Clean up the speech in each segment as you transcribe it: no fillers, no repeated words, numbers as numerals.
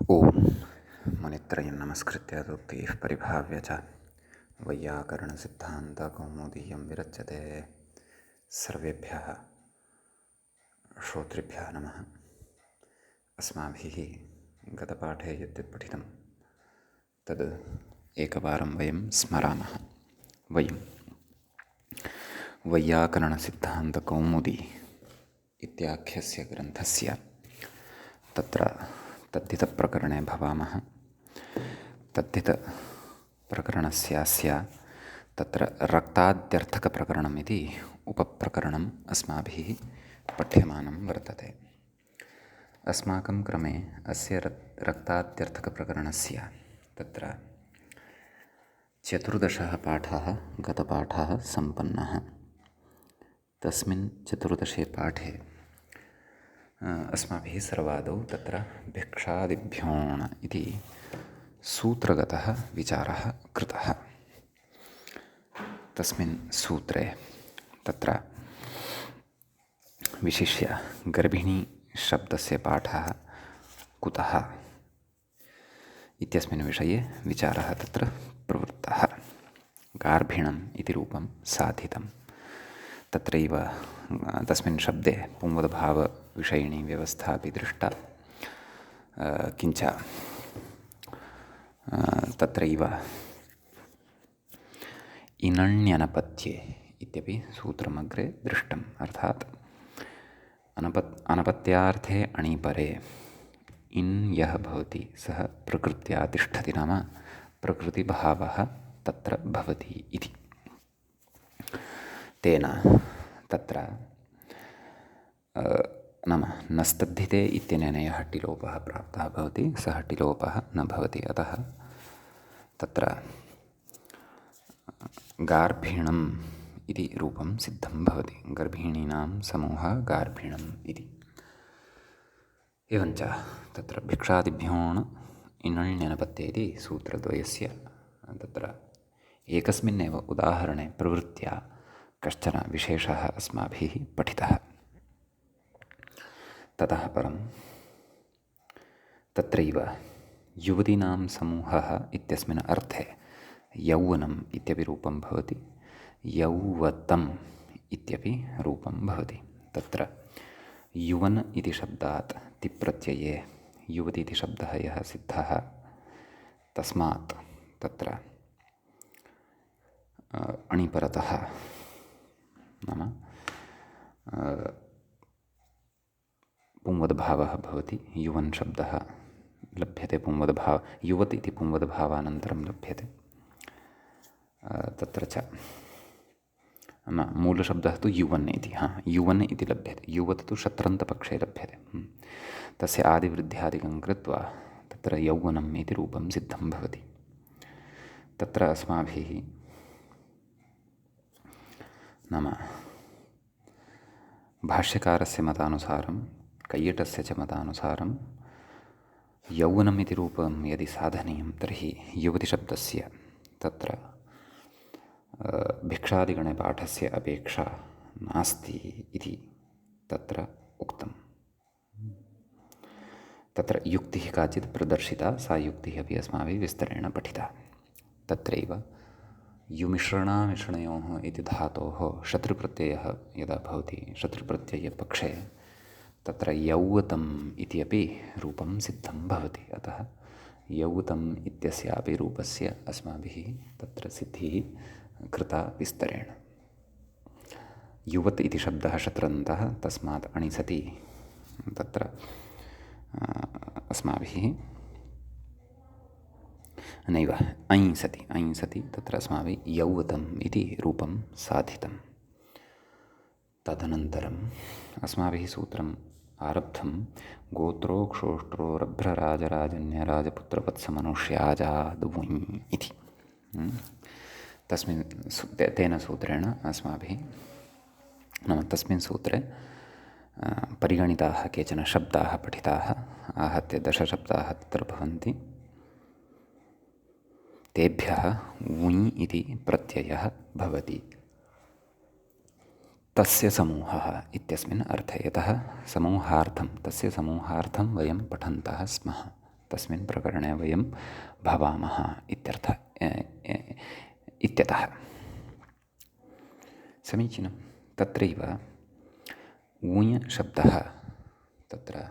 ओम मुनित्रयं नमस्कृत्य सूक्तिः परिभाव्य च वैयाकरणसिद्धान्तकौमुदीयं विरच्यते। सर्वेभ्यः श्रोतृभ्यः नमः। अस्माभिः गतपाठे यद्यत् पठितं तद् एकवारं वयं स्मरामः। वयं वैयाकरणसिद्धान्तकौमुदी इत्याख्यस्य ग्रन्थस्य तत्र तद्धितप्रकरणे भवामः। तद्धितप्रकरणस्यास्य तत्र रक्ताद्यर्थकप्रकरणमिति उपप्रकरणम् अस्माभिः पठ्यमानं वर्तते। अस्माकं क्रमे अस्य रक्ताद्यर्थकप्रकरणस्य तत्र 14 पाठः गतपाठः सम्पन्नः। तस्मिन् 14 पाठे अस्माभिः सर्वादौ तत्र भिक्षादिभ्योऽण इति सूत्रगतः विचारः कृतः। तस्मिन् सूत्रे तत्र विशिष्य गर्भिणी शब्दस्य पाठः कुतः इत्यस्मिन् विषये विचारः तत्र प्रवृत्तः। गार्भिणम् इति रूपं साधितं। तत्रैव तस्मिन् शब्दे पुंवद्भावविषयिणी व्यवस्था अपि दृष्टा। किञ्च तत्रैव इनण्यनपत्ये इत्यपि सूत्रमग्रे दृष्टम्। अर्थात् अनपत्यार्थे अणिपरे इन् यः भवति सः प्रकृत्या तिष्ठति, नाम प्रकृतिभावः तत्र भवति इति। तेन तत्र नाम नस्तद्धिते इत्यनेन यः टिलोपः प्राप्तः भवति सः टिलोपः न भवति। अतः तत्र गार्भिणम् इति रूपं सिद्धं भवति। गर्भिणीनां समूहः गार्भिणम् इति। एवञ्च तत्र भिक्षादिभ्योऽण इनण्यनपत्ये इति सूत्रद्वयस्य तत्र एकस्मिन्नेव उदाहरणे प्रवृत्त्या कश्चन विशेषः अस्माभिः पठितः। ततः परं तत्रैव युवतीनां समूहः इत्यस्मिन् अर्थे यौवनम् इत्यपि रूपं भवति, यौवतम् इत्यपि रूपं भवति। तत्र युवन् इति शब्दात् तिप्रत्यये युवति इति शब्दः यः सिद्धः, तस्मात् तत्र अणिपरतः नाम पुंवद्भावः भवति। युवन् शब्दः लभ्यते पुंवद्भाव, युवत् इति पुंवद्भावानन्तरं लभ्यते। तत्र च मूलशब्दः तु युवन् इति, युवन् इति लभ्यते। युवत् तु शत्रन्तपक्षे लभ्यते। तस्य आदिवृद्ध्यादिकं कृत्वा तत्र यौवनम् इति रूपं सिद्धं भवति। तत्र अस्माभिः नाम भाष्यकारस्य मतानुसारं कैयटस्य च मतानुसारं यौवनम् इति रूपं यदि साधनीयं तर्हि युवतिशब्दस्य तत्र भिक्षादिगणे पाठस्य अपेक्षा नास्ति इति तत्र उक्तम्। तत्र युक्तिः काचित् प्रदर्शिता, सा युक्तिः अपि अस्माभिः विस्तरेण पठिता। तत्रैव युमिश्रणामिश्रणयोः इति धातोः शत्रुप्रत्ययः यदा भवति, शत्रुप्रत्ययपक्षे तत्र यौवतम् इति अपि रूपं सिद्धं भवति। अतः यौवतम् इत्यस्यापि रूपस्य अस्माभिः तत्र सिद्धिः कृता विस्तरेण। युवत् इति शब्दः शत्रन्तः, तस्मात् अणिसति तत्र अस्माभिः नैव ऐंसति तत्र अस्माभिः यौवतम् इति रूपं साधितं। तदनन्तरम् अस्माभिः सूत्रम् आरब्धं गोत्रोक्षोष्ट्रोरभ्रराजराजन्यराजपुत्रवत्समनुष्याजादुवुञ् इति। तेन सूत्रेण अस्माभिः नाम तस्मिन् सूत्रे परिगणिताः केचन शब्दाः पठिताः। आहत्य 10 शब्दाः तत्र भवन्ति। तेभ्यः वुञ् इति प्रत्ययः भवति। तस्य समूहः इत्यस्मिन् अर्थे, यतः समूहार्थं तस्य समूहार्थं वयं पठन्तः स्मः। तस्मिन् प्रकरणे वयं भवामः इत्यतः। समीचीनं। तत्रैव ऊञ् शब्दः तत्र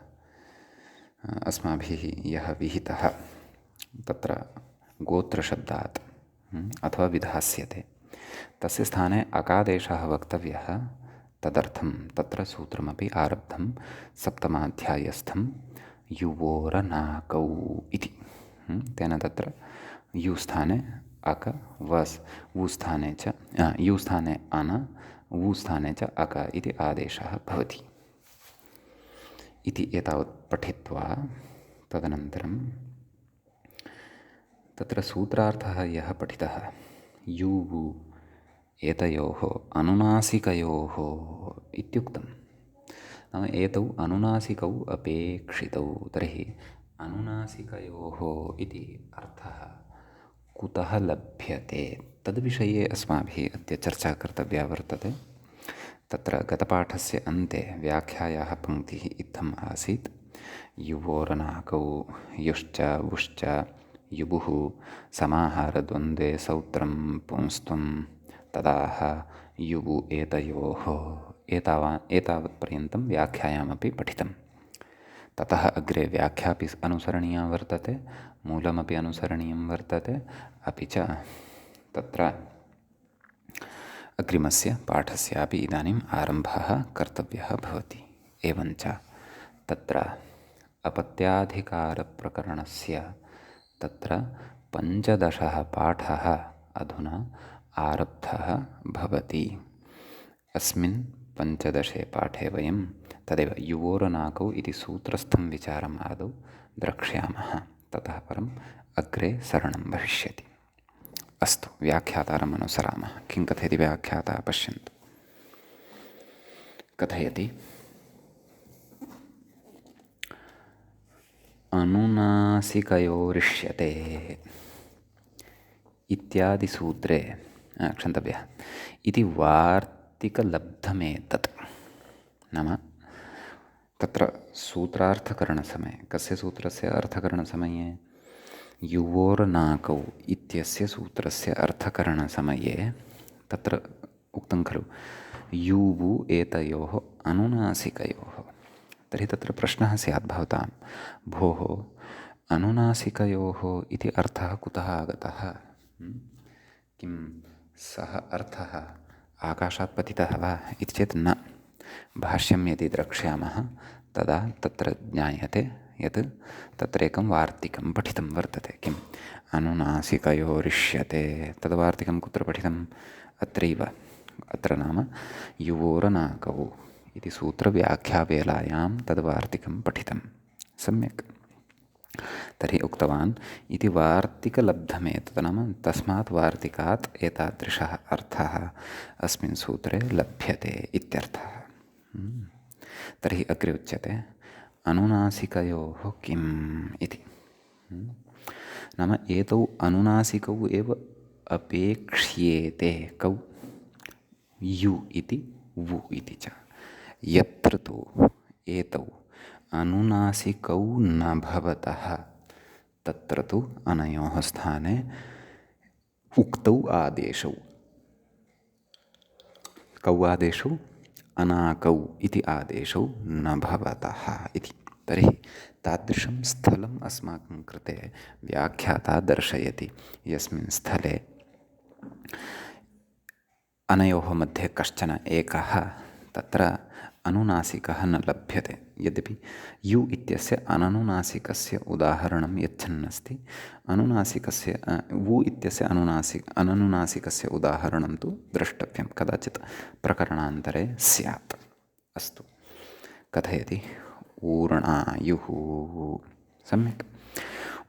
अस्माभिः यः विहितः तत्र गोत्रशब्दात् अथवा विधास्यते, तस्य स्थाने अकादेशः वक्तव्यः। तदर्थं तत्र सूत्रमपि आरब्धं सप्तमाध्यायस्थं युवोरनाकौ इति। तेन तत्र यु स्थाने अक वस् वु स्थाने च यु स्थाने अन वु स्थाने च अक इति आदेशः भवति इति एतावत् पठित्वा तदनन्तरं तत्र सूत्रार्थः यः पठितः युवु एतयोः अनुनासिकयोः इत्युक्तं। नाम एतौ अनुनासिकौ अपेक्षितौ। तर्हि अनुनासिकयोः इति अर्थः कुतः लभ्यते तद्विषये अस्माभिः अद्य चर्चा कर्तव्या वर्तते। तत्र गतपाठस्य अन्ते व्याख्यायाः पङ्क्तिः इत्थम् आसीत्। युवोरनाकौ युश्च वुश्च युबुः समाहारद्वन्द्वे सौत्रं पुंस्त्वं तदाह युवु एतयोः। एतावत्पर्यन्तं व्याख्यायामपि पठितं। ततः अग्रे व्याख्यापि अनुसरणीया वर्तते, मूलमपि अनुसरणीयं वर्तते, अपि च तत्र अग्रिमस्य पाठस्यापि इदानीम् आरम्भः कर्तव्यः भवति। एवञ्च तत्र अपत्याधिकारप्रकरणस्य तत्र 15 पाठः अधुना आरब्धः भवति। अस्मिन् 15 पाठे वयं तदेव युवोरनाकौ इति सूत्रस्थं विचारम् आदौ द्रक्ष्यामः। ततः परम् अग्रे सरणं भविष्यति। अस्तु, व्याख्यातारम् अनुसरामः। किं कथयति व्याख्याता पश्यन्तु। कथयति अनुनासिकयोरिष्यते इत्यादिसूत्रे क्षन्तव्यः इति वार्तिकलब्धमेतत्। नाम तत्र सूत्रार्थकरणसमये, कस्य सूत्रस्य अर्थकरणसमये? युवोर्नाकौ इत्यस्य सूत्रस्य अर्थकरणसमये तत्र उक्तं खलु युवु एतयोः अनुनासिकयोः। तर्हि तत्र प्रश्नः स्यात् भवतां, भोः अनुनासिकयोः इति अर्थः कुतः आगतः? किं सः अर्थः आकाशात् पतितः वा इति चेत् न। भाष्यं यदि द्रक्ष्यामः तदा तत्र ज्ञायते यत् तत्र एकं वार्तिकं पठितं वर्तते। किम्? अनुनासिकयोरिष्यते। तद्वार्तिकं कुत्र पठितम्? अत्रैव। अत्र नाम युवोरनाकौ इति सूत्रव्याख्यावेलायां तद्वार्तिकं पठितं। सम्यक्। तर्हि उक्तवान् इति वार्तिकलब्धमेतत्। नाम तस्मात् वार्तिकात् एतादृशः अर्थः अस्मिन् सूत्रे लभ्यते इत्यर्थः। तर्हि अग्रे उच्यते अनुनासिकयोः किम् इति। नाम एतौ अनुनासिकौ एव अपेक्ष्येते। कौ? यु इति वु इति च। यत्र तु एतौ अनुनासिकौ न भवतः तत्र तु अनयोः स्थाने उक्तौ आदेशौ। कौ आदेशौ? अनाकौ इति आदेशौ न भवतः इति। तर्हि तादृशं स्थलम् अस्माकं कृते व्याख्याता दर्शयति, यस्मिन् स्थले अनयोः मध्ये कश्चन एकः तत्र अनुनासिकः न लभ्यते। यद्यपि यु इत्यस्य अननुनासिकस्य उदाहरणं यच्छन्नस्ति, अनुनासिकस्य वु इत्यस्य अननुनासिकस्य उदाहरणं तु द्रष्टव्यं, कदाचित् प्रकरणान्तरे स्यात्। अस्तु, कथयति ऊर्णायुः। सम्यक्।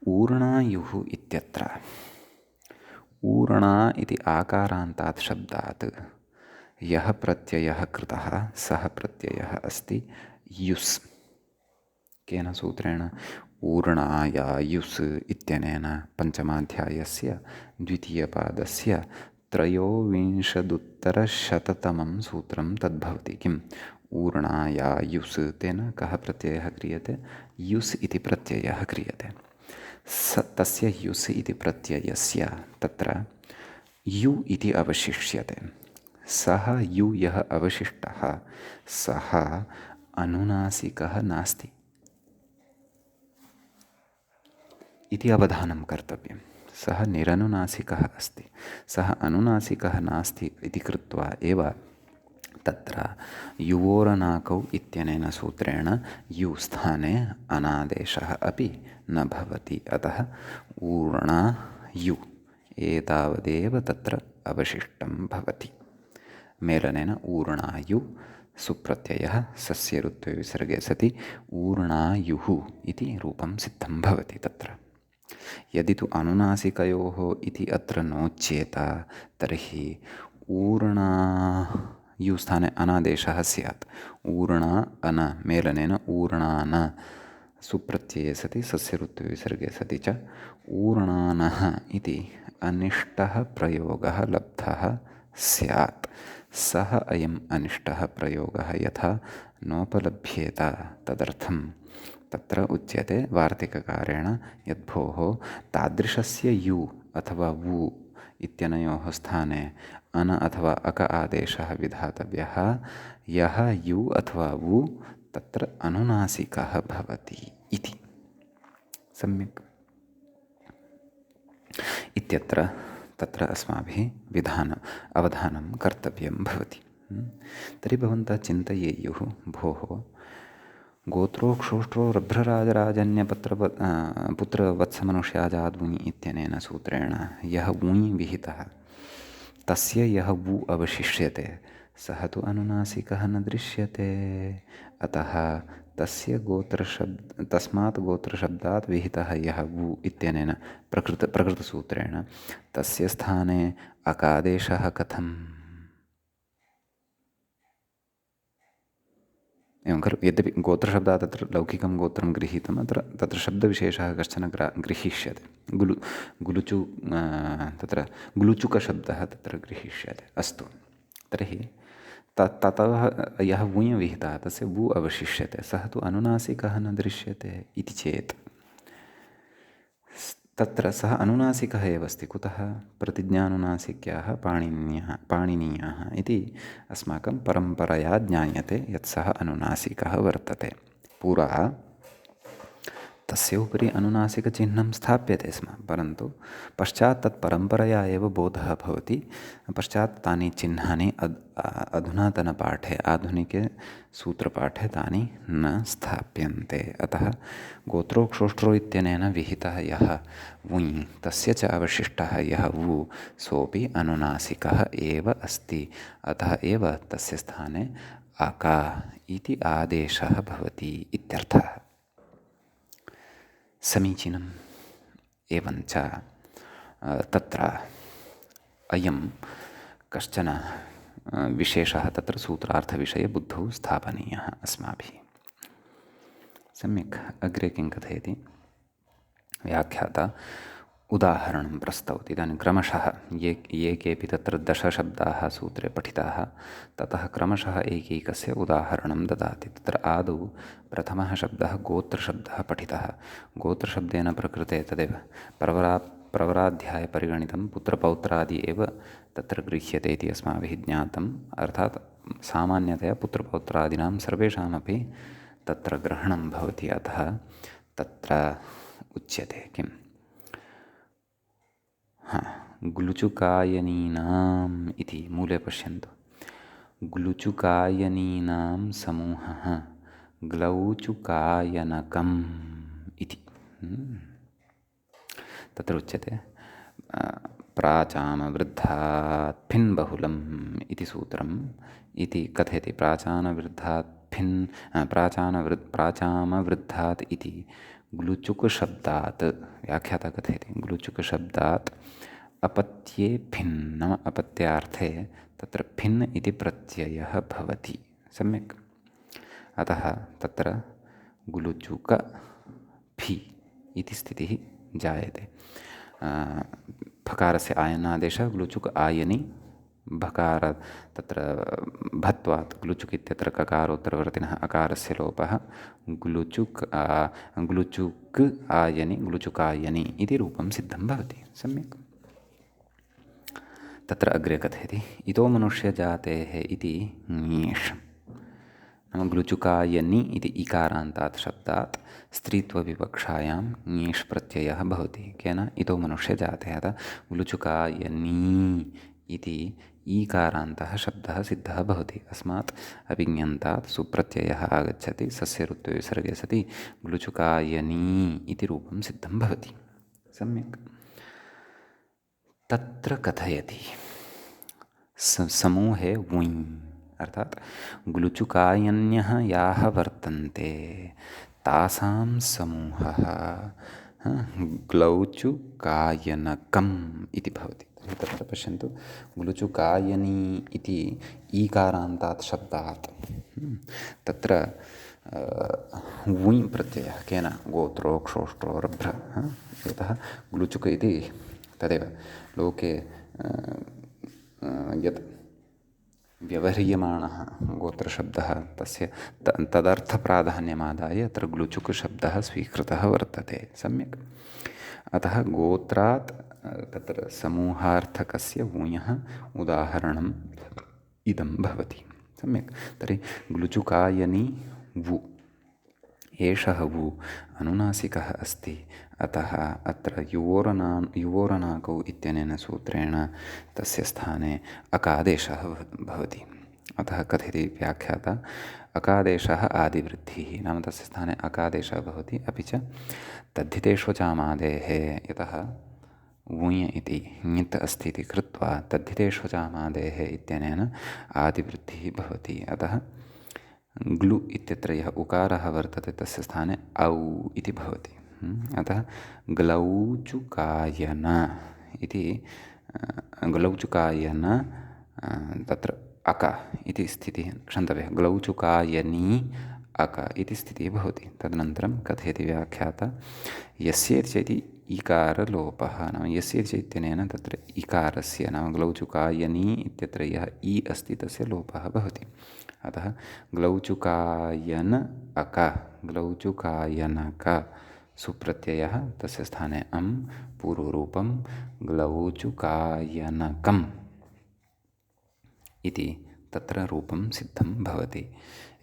ऊर्णायुः इत्यत्र ऊर्णा इति आकारान्तात् शब्दात् यः प्रत्ययः कृतः सः प्रत्ययः अस्ति युस्। केन सूत्रेण? ऊर्णायायुस् इत्यनेन पञ्चमाध्यायस्य द्वितीयपादस्य 23 सूत्रं तद्भवति। किम्? ऊर्णायायुस्। तेन कः प्रत्ययः क्रियते? युस् इति प्रत्ययः क्रियते। तस्य युस् इति प्रत्ययस्य तत्र यु इति अवशिष्यते। सः यु यः अवशिष्टः सः अनुनासिकः नास्ति इति अवधानं कर्तव्यं। सः निरनुनासिकः अस्ति, सः अनुनासिकः नास्ति इति कृत्वा एव तत्र युवोरनाकौ इत्यनेन सूत्रेण यु स्थाने अनादेशः अपि न भवति। अतः ऊर्णा यु एतावदेव तत्र अवशिष्टं भवति। मेलनेन ऊर्णायु सुप्रत्ययः सस्य ऋत्वे विसर्गे सति ऊर्णायुः इति रूपं सिद्धं भवति। तत्र यदि तु अनुनासिकयोः इति अत्र नोच्येत तर्हि ऊर्णायु स्थाने अनादेशः स्यात्। ऊर्णा अन मेलनेन ऊर्णान सुप्रत्यये सति सस्य ऋत्वे विसर्गे सति च ऊर्णानः इति अनिष्टः प्रयोगः लब्धः स्यात्। सः अयम् अनिष्टः प्रयोगः यथा नोपलभ्येत तदर्थं तत्र उच्यते वार्तिककारेण यद्भोः तादृशस्य यु अथवा वु इत्यनयोः स्थाने अन अथवा अक आदेशः विधातव्यः यः यु अथवा वु तत्र अनुनासिकः भवति इति। सम्यक् इत्यत्र तत्र अस्माभिः अवधानं कर्तव्यं भवति। तर्हि भवन्तः चिन्तयेयुः, भोः गोत्रोक्षोष्ट्रो रभ्रराजराजन्यपत्र पुत्रवत्समनुष्याजाद्वुञि इत्यनेन सूत्रेण यः वुञि विहितः तस्य यः वु अवशिष्यते सः तु अनुनासिकः न दृश्यते। अतः तस्मात् गोत्रशब्दात् विहितः यः वु इत्यनेन प्रकृतसूत्रेण तस्य स्थाने अकादेशः कथम्? एवं खलु। यद्यपि गोत्रशब्दात् तत्र लौकिकं गोत्रं गृहीतम्, अत्र तत्र शब्दविशेषः कश्चन गृहीष्यते। गुलुचु तत्र गुलुचुकशब्दः तत्र गृहीष्यते। अस्तु, तर्हि ततः यः वुञ् विहितः तस्य वु अवशिष्यते, सः तु अनुनासिकः न दृश्यते इति चेत् तत्र सः अनुनासिकः एव अस्ति। कुतः? प्रतिज्ञानुनासिक्याः पाणिनीयाः इति अस्माकं परम्परया ज्ञायते यत् सः अनुनासिकः वर्तते। पुरा तस्य उपरि अनुनासिकचिह्नं स्थाप्यते स्म, परन्तु पश्चात् तत् परम्परया एव बोधः भवति। पश्चात् तानि चिह्नानि अधुनातनपाठे आधुनिके सूत्रपाठे तानि न स्थाप्यन्ते। अतः गोत्रोक्षोष्ट्रो इत्यनेन विहितः यः वुञ् तस्य च अवशिष्टः यः वु सोऽपि अनुनासिकः एव अस्ति। अतः एव तस्य स्थाने अका इति आदेशः भवति इत्यर्थः। समीचीनम्। एवञ्च तत्र अयं कश्चन विशेषः तत्र सूत्रार्थविषये बुद्धौ स्थापनीयः अस्माभिः। सम्यक्। अग्रे किं कथयति? व्याख्याता उदाहरणं प्रस्तौति। इदानीं क्रमशः ये केऽपि तत्र दशशब्दाः सूत्रे पठिताः ततः क्रमशः एकैकस्य उदाहरणं ददाति। तत्र आदौ प्रथमः शब्दः गोत्रशब्दः पठितः। गोत्रशब्देन प्रकृते तदेव प्रवराध्याये परिगणितं पुत्रपौत्रादि एव तत्र गृह्यते इति अस्माभिः ज्ञातम्। अर्थात् सामान्यतया पुत्रपौत्रादीनां सर्वेषामपि तत्र ग्रहणं भवति। अतः तत्र उच्यते किम्? ग्लुचुकायनीनाम् इति मूले पश्यन्तु। ग्लुचुकायनीनां समूहः ग्लौचुकायनकम् इति तत्र उच्यते। प्राचामवृद्धात् भिन् बहुलम् इति सूत्रम् इति कथयति। प्राचामवृद्धात् प्राचामवृद्धात् इति ग्लुचुकशब्दात् व्याख्याता कथयति। ग्लुचुकशब्दात् अपत्ये भिन् नाम अपत्यार्थे तत्र भिन् इति प्रत्ययः भवति। सम्यक्। अतः तत्र ग्लुचुक भि इति स्थितिः जायते। फकारस्य आयनादेशः ग्लुचुक आयनि भकार तत्र भत्वात् ग्लुचुक् इत्यत्र ककारोत्तरवर्तिनः अकारस्य लोपः ग्लुचुक् आयनि ग्लुचुकायनि इति रूपं सिद्धं भवति। सम्यक्। तत्र अग्रे कथयति इतो मनुष्यजातेः इति ङीष् नाम ग्लुचुकायनि इति इकारान्तात् शब्दात् स्त्रीत्वविवक्षायां ङीष् प्रत्ययः भवति। केन? इतो मनुष्यजातेः। अतः ग्लुचुकायनी इति ईकारान्तः शब्दः सिद्धः भवति। अस्मात् अभिज्ञन्तात् सुप्रत्ययः आगच्छति, सस्य ऋत्वविसर्गे सति ग्लुचुकायनी इति रूपं सिद्धं भवति। सम्यक्। तत्र कथयति समूहे वुञ् अर्थात् ग्लुचुकायन्यः याः वर्तन्ते तासां समूहः ग्लौचुकायनकम् इति भवति। तत्र पश्यन्तु, ग्लुचुकायनी इति ईकारान्तात् शब्दात् तत्र वुञ् प्रत्ययः केन? गोत्रो क्षोष्ट्रो रभ्र। यतः ग्लुचुक इति तदेव लोके यत् व्यवह्रियमाणः गोत्रशब्दः तस्य तदर्थप्राधान्यमादाय अत्र ग्लुचुक् शब्दः स्वीकृतः वर्तते। सम्यक्। अतः गोत्रात् तत्र समूहार्थकस्य वुञः उदाहरणम् इदं भवति। सम्यक्। तर्हि ग्लुचुकायनी वु, एषः वु अनुनासिकः अस्ति। अतः अत्र युवोरनाकौ इत्यनेन सूत्रेण तस्य स्थाने अकादेशः भवति। अतः कथयति व्याख्याता अकादेशः आदिवृद्धिः नाम तस्य स्थाने अकादेशः भवति। अपि च तद्धितेष्वचामादेः यतः वुञ् इति ङित् अस्ति इति कृत्वा तद्धितेष्वचामादेः इत्यनेन आदिवृद्धिः भवति। अतः ग्लु इत्यत्र यः उकारः वर्तते तस्य स्थाने औ इति भवति। अतः ग्लौचुकायन इति ग्लौचुकायन तत्र अक इति स्थितिः क्षन्तव्यः, ग्लौचुकायनी अक इति स्थितिः भवति। तदनन्तरं कथयति व्याख्याता यस्येर्च इति ईकारलोपः नाम यस्येर्च इत्यनेन तत्र इकारस्य नाम ग्लौचुकायनी इत्यत्र यः इ अस्ति तस्य लोपः भवति। अतः ग्लौचुकायन अक ग्लौचुकायनक सुप्रत्ययः तस्य स्थाने अं पूर्वरूपं ग्लौचुकायनकम् इति तत्र रूपं सिद्धं भवति।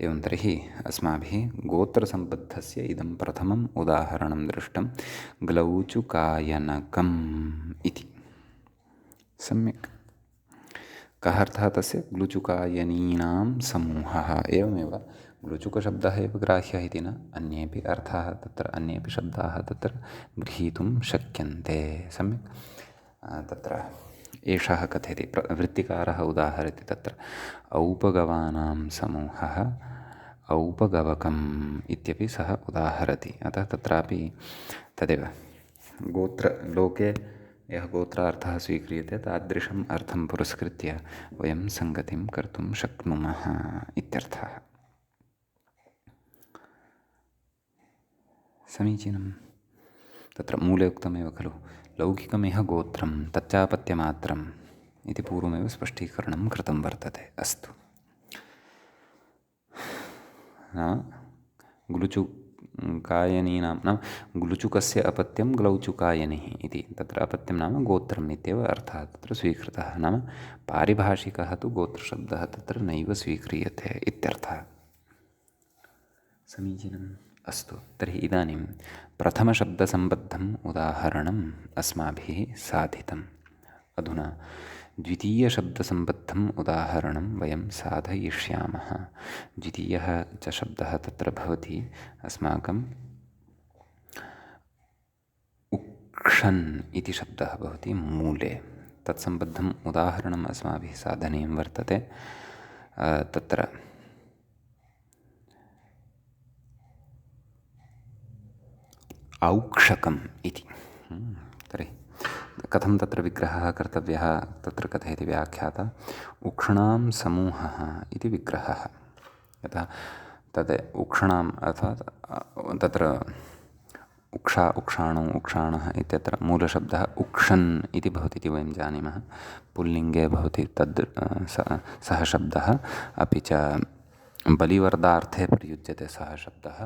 एवं तर्हि अस्माभिः गोत्रसम्बद्धस्य इदं प्रथमम् उदाहरणं दृष्टं ग्लौचुकायनकम् इति। सम्यक्। कः अर्थः तस्य? ग्लुचुकायनीनां समूहः। एवमेव ग्लुचुकशब्दः एव ग्राह्यः इति न, अन्येपि अर्थाः तत्र अन्येपि शब्दाः तत्र गृहीतुं शक्यन्ते। सम्यक्। तत्र एषः कथयति वृत्तिकारः उदाहरति तत्र औपगवानां समूहः औपगवकम् इत्यपि सः उदाहरति। अतः तत्रापि तदेव गोत्रलोके यः गोत्रार्थः स्वीक्रियते तादृशम् अर्थं पुरस्कृत्य वयं सङ्गतिं कर्तुं शक्नुमः इत्यर्थः। समीचीनं। तत्र मूले उक्तमेव खलु लौकिकमिह गोत्रं तच्चापत्यमात्रम् इति पूर्वमेव स्पष्टीकरणं कृतं वर्तते। अस्तु। नाम ग्लुचुकायनीनां नाम ग्लुचुकस्य अपत्यं ग्लौचुकायनिः इति तत्र अपत्यं नाम गोत्रम् इत्येव अर्थः तत्र स्वीकृतः। नाम पारिभाषिकः तु गोत्रशब्दः तत्र नैव स्वीक्रियते इत्यर्थः। समीचीनम्। अस्तु। तर्हि इदानीं प्रथमशब्दसम्बद्धम् उदाहरणम् अस्माभिः साधितम्। अधुना द्वितीयशब्दसम्बद्धम् उदाहरणं वयं साधयिष्यामः। द्वितीयः च शब्दः तत्र भवति अस्माकम् उक्षन् इति शब्दः भवति मूले। तत्सम्बद्धम् उदाहरणम् अस्माभिः साधनीयं वर्तते। तत्र औक्षकम् इति। तर्हि कथं तत्र विग्रहः कर्तव्यः तत्र कथयति व्याख्याता उक्षणां समूहः इति विग्रहः। यतः तद् उक्षणाम् अर्थात् तत्र उक्षा उक्षाणौ उक्षाणः इत्यत्र मूलशब्दः उक्षन् इति भवति इति वयं जानीमः। पुल्लिङ्गे भवति तद् सः शब्दः, अपि च बलिवर्धार्थे प्रयुज्यते सः शब्दः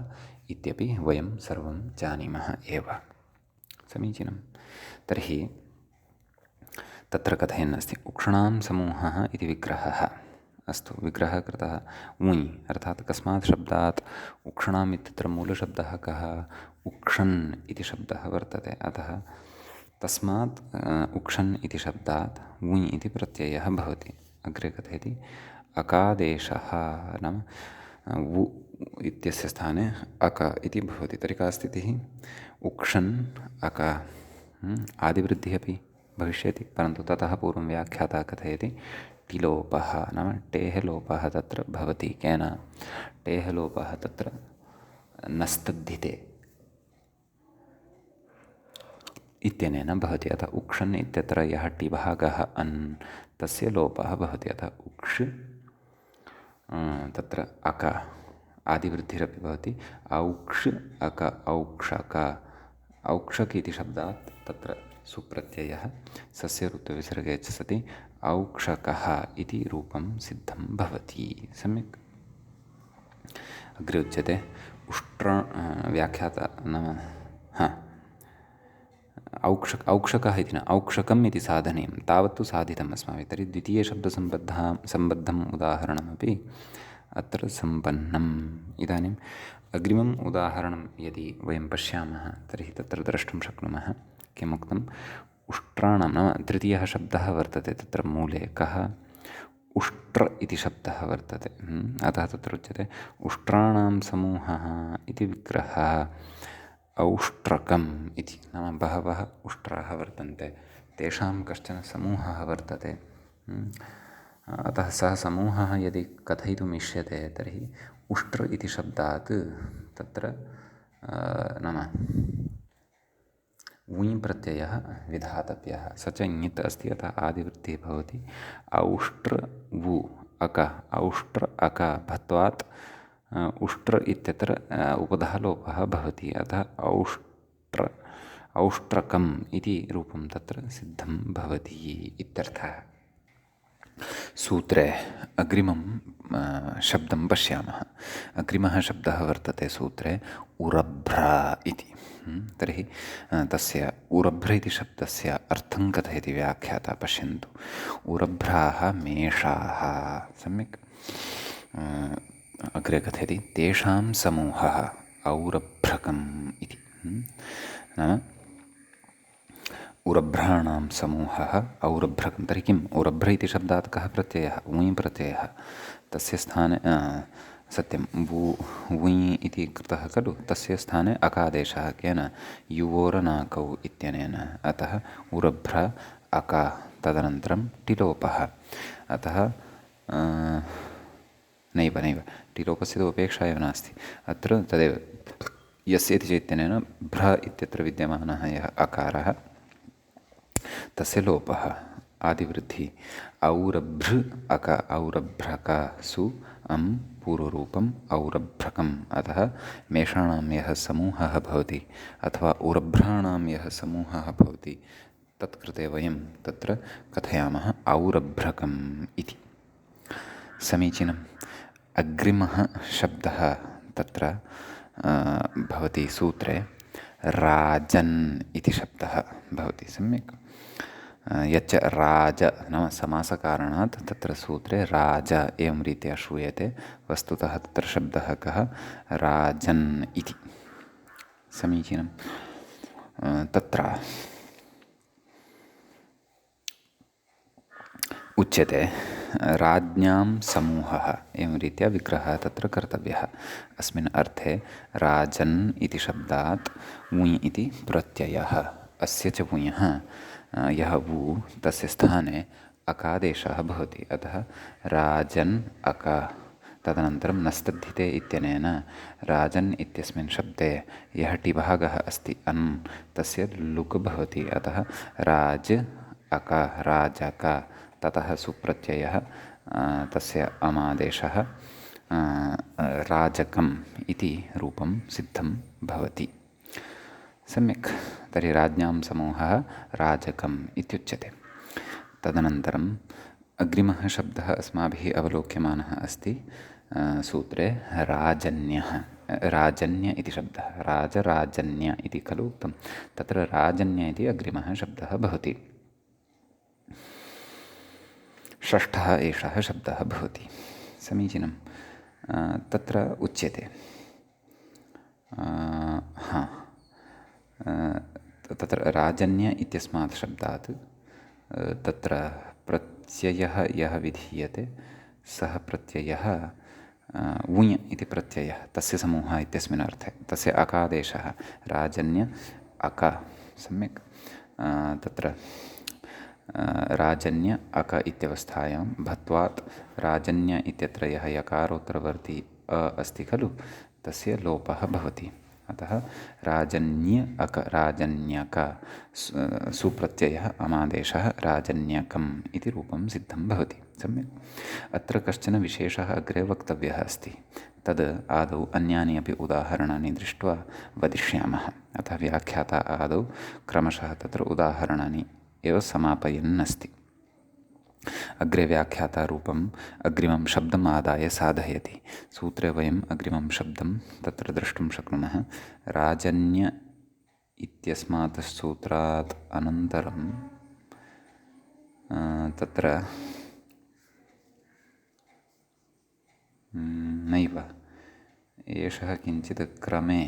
इत्यपि वयं सर्वं जानीमः एव। समीचीनं। तर्हि तत्र कथयन् अस्ति उक्षणां समूहः इति विग्रहः। अस्तु, विग्रहः कृतः ऊञ् अर्थात् कस्मात् शब्दात् उक्षणाम् इत्यत्र मूलशब्दः कः? उक्षन् इति शब्दः वर्तते। अतः तस्मात् उक्षन् इति शब्दात् ऊञ् इति प्रत्ययः भवति। अग्रे कथयति अकादेशः नाम वु इत्यस्य स्थाने अक इति भवति। तर्हि का स्थितिः? उक्षन् अक आदिवृद्धिः अपि भविष्यति, परन्तु ततः पूर्वं व्याख्याता कथयति टिलोपः नाम टेः लोपः तत्र भवति। केन? टेः लोपः तत्र नस्तद्धिते इत्यनेन भवति। अतः उक्षन् इत्यत्र यः टिभागः अन् तस्य लोपः भवति। अतः उक्ष् तत्र अक आदिवृद्धिरपि भवति। औक्ष् अक औक्षक औक्षक इति शब्दात् तत्र सुप्रत्ययः सस्य ऋत्वविसर्गे च सति औक्षकः इति रूपं सिद्धं भवति। सम्यक्। अग्रे उच्यते व्याख्याता नाम औक्षकः इति न औक्षकम् इति साधनीयं, तावत्तु साधितम् अस्माभिः। तर्हि द्वितीयशब्दसम्बद्धम् उदाहरणमपि अत्र सम्पन्नम्। इदानीम् अग्रिमम् उदाहरणं यदि वयं पश्यामः तर्हि तत्र द्रष्टुं शक्नुमः किमुक्तम् उष्ट्राणां नाम तृतीयः शब्दः वर्तते तत्र मूले कः? उष्ट्र इति शब्दः वर्तते। अतः तत्र उच्यते उष्ट्राणां समूहः इति विग्रहः औष्ट्रकम् इति। नाम बहवः उष्ट्राः वर्तन्ते, तेषां कश्चन समूहः वर्तते। अतः सः समूहः यदि कथयितुम् इष्यते तर्हि उष्ट्र इति शब्दात् तत्र नाम ऊञ् प्रत्ययः विधातव्यः। स च ङित् अस्ति, अतः आदिवृद्धिः भवति। औष्ट्र वु अक औष्ट्र अक भत्वात् उष्ट्र इत्यत्र उपधः लोपः भवति। अतः औष्ट्रकम् इति रूपं तत्र सिद्धं भवति इत्यर्थः। सूत्रे अग्रिमं शब्दं पश्यामः। अग्रिमः शब्दः वर्तते सूत्रे उरभ्र इति। तर्हि तस्य उरभ्र इति शब्दस्य अर्थं कथयति व्याख्याता। पश्यन्तु, उरभ्राः मेषाः। सम्यक्। अग्रे कथयति तेषां समूहः औरभ्रकम् इति। नाम उरभ्राणां समूहः औरभ्रकं। तर्हि किम्? उरभ्र इति शब्दात् कः प्रत्ययः? ऊञ् प्रत्ययः। तस्य स्थाने सत्यं वुञ् इति कृतः खलु, तस्य स्थाने अकादेशः केन? युवोरनाकौ इत्यनेन। अतः उरभ्र अक तदनन्तरं टिलोपः। अतः नैव टिलोपस्य तु अपेक्षा एव नास्ति अत्र। तदेव यस्य इति चैत्यनेन भ्र इत्यत्र विद्यमानः यः अकारः तस्य लोपः आदिवृद्धि। औरभ्र अक औरभ्रक सु पूर्वरूपम् औरभ्रकम्। अतः मेषाणां यः समूहः भवति अथवा उरभ्राणां यः समूहः भवति तत्कृते वयं तत्र कथयामः औरभ्रकम् इति। समीचीनम्। अग्रिमः शब्दः तत्र भवति सूत्रे राजन् इति शब्दः भवति। सम्यक्। यच्च राज नाम समासकारणात् तत्र सूत्रे राज एवं रीत्या श्रूयते, वस्तुतः तत्र शब्दः कः? राजन् इति। समीचीनं। तत्र उच्यते राज्ञां समूहः एवं रीत्या विग्रहः तत्र कर्तव्यः। अस्मिन् अर्थे राजन् इति शब्दात् ऊञ् इति प्रत्ययः। अस्य च ऊञः यः वु तस्य स्थाने अकादेशः भवति। अतः राजन् अक तदनन्तरं नस्तद्धिते इत्यनेन राजन् इत्यस्मिन् शब्दे यः टिभागः अस्ति अन् तस्य लुक् भवति। अतः राज अक राजक ततः सुप्रत्ययः तस्य अमादेशः राजकम् इति रूपं सिद्धं भवति। सम्यक्। तर्हि राज्ञां समूहः राजकम् इत्युच्यते। तदनन्तरम् अग्रिमः शब्दः अस्माभिः अवलोक्यमानः अस्ति सूत्रे राजन्यः। राजन्य इति शब्दः, राजराजन्य इति खलु उक्तं, तत्र राजन्य इति अग्रिमः शब्दः भवति। षष्ठः एषः शब्दः भवति। समीचीनं। तत्र उच्यते तत्र राजन्य इत्यस्मात् शब्दात् तत्र प्रत्ययः यः विधीयते सः प्रत्ययः उञ् इति प्रत्ययः, तस्य समूहः इत्यस्मिन् अर्थे, तस्य अकादेशः राजन्य अक। सम्यक्। तत्र राजन्य अक इत्यवस्थायां भत्वात् राजन्य इत्यत्र यः यकारोत्तरवर्ती अ अस्ति खलु, तस्य लोपः भवति। अतः राजन्य अक राजन्यक सुप्रत्ययः अमादेशः राजन्यकम् इति रूपं सिद्धं भवति। सम्यक्। अत्र कश्चन विशेषः अग्रे वक्तव्यः अस्ति, तद् आदौ अन्यानि अपि उदाहरणानि दृष्ट्वा वदिष्यामः। अतः व्याख्याता आदौ क्रमशः तत्र उदाहरणानि एव समापयन् अस्ति। अग्रे व्याख्यातारूपम् अग्रिमं शब्दम् आदाय साधयति। सूत्रे वयम् अग्रिमं शब्दं तत्र द्रष्टुं शक्नुमः। राजन्य इत्यस्मात् सूत्रात् अनन्तरं तत्र नैव, एषः किञ्चित् क्रमे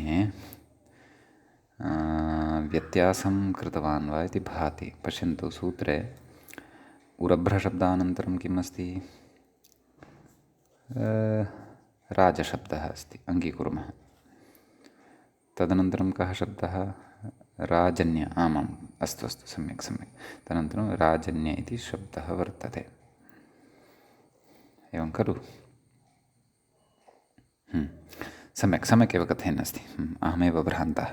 व्यत्यासं कृतवान् वा इति भाति। पश्यन्तु, सूत्रे उरभ्रशब्दानन्तरं किम् अस्ति? राजशब्दः अस्ति, अङ्गीकुर्मः। तदनन्तरं कः शब्दः? राजन्य। आमाम्, अस्तु अस्तु, सम्यक् सम्यक्। तदनन्तरं राजन्य इति शब्दः वर्तते, एवं खलु? सम्यक् सम्यक् एव कथयन् अस्ति, अहमेव भ्रान्तः।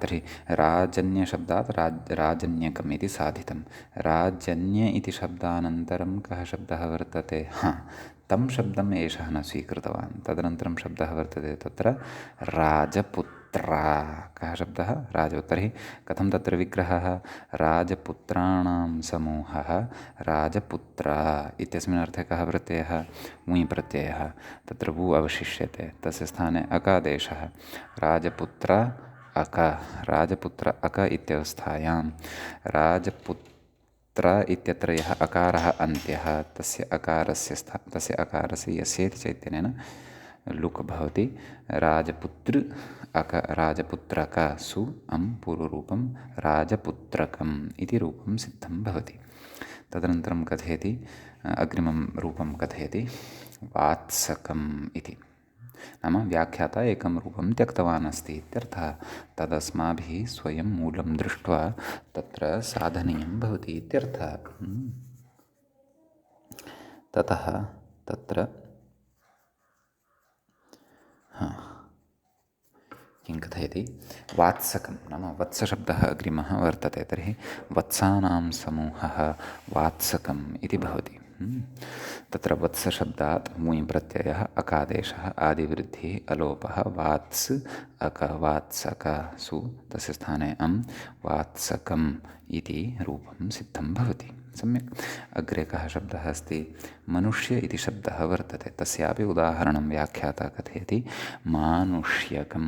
तर्हि राजन्यशब्दात् राजन्यकम् इति साधितं। राजन्य इति शब्दानन्तरं कः शब्दः वर्तते? तं शब्दम् एषः न स्वीकृतवान्। तदनन्तरं शब्दः वर्तते तत्र राजपुत्रा। कः शब्दः? राजपुत्रः। तर्हि कथं तत्र विग्रहः? राजपुत्राणां समूहः राजपुत्रा इत्यस्मिन् अर्थे कः प्रत्ययः? ङि प्रत्ययः। तत्र वु अवशिष्यते, तस्य स्थाने अकादेशः राजपुत्र अक। राजपुत्र अक इत्यवस्थायां राजपुत्र इत्यत्र यः अकारः अन्त्यः, तस्य अकारस्य यस्येति चैतन्येन लुक् भवति। राजपुत्र अक राजपुत्रक सु अं पूर्वरूपं राजपुत्रकम् इति रूपं सिद्धं भवति। तदनन्तरं कथयति, अग्रिमं रूपं कथयति वात्सकम् इति। नाम व्याख्याता एकं रूपं त्यक्तवान् अस्ति इत्यर्थः। तदस्माभिः स्वयं मूलं दृष्ट्वा तत्र साधनीयं भवति इत्यर्थः। ततः तत्र किं कथयति? वात्सकं नाम वत्सशब्दः अग्रिमः वर्तते। तर्हि वत्सानां समूहः वात्सकम् इति भवति। तत्र वत्सशब्दात् मुञ् प्रत्ययः अकादेशः आदिवृद्धिः अलोपः वात्स् अक वात्सक सु तस्य स्थाने अं वात्सकम् इति रूपं सिद्धं भवति। सम्यक्। अग्रे कः शब्दः अस्ति? मनुष्य इति शब्दः वर्तते, तस्यापि उदाहरणं व्याख्याता कथयति मानुष्यकं।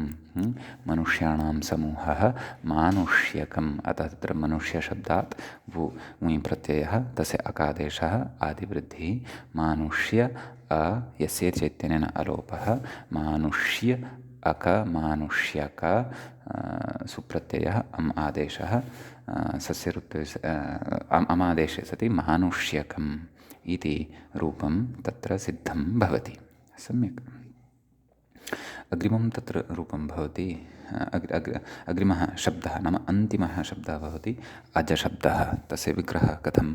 मनुष्याणां समूहः मानुष्यकम्। अतः तत्र मनुष्यशब्दात् वु ङि प्रत्ययः, तस्य अकादेशः आदिवृद्धिः मानुष्य अ यस्य चैतन्येन अलोपः मानुष्य अक मानुष्यक सुप्रत्ययः अम् आदेशः सस्य ऋत्वे अमादेशे सति मानुष्यकम् इति रूपं तत्र सिद्धं भवति। सम्यक्। अग्रिमं तत्र रूपं भवति, अग्रिमः शब्दः नाम अन्तिमः शब्दः भवति अजशब्दः। तस्य विग्रहः कथम्?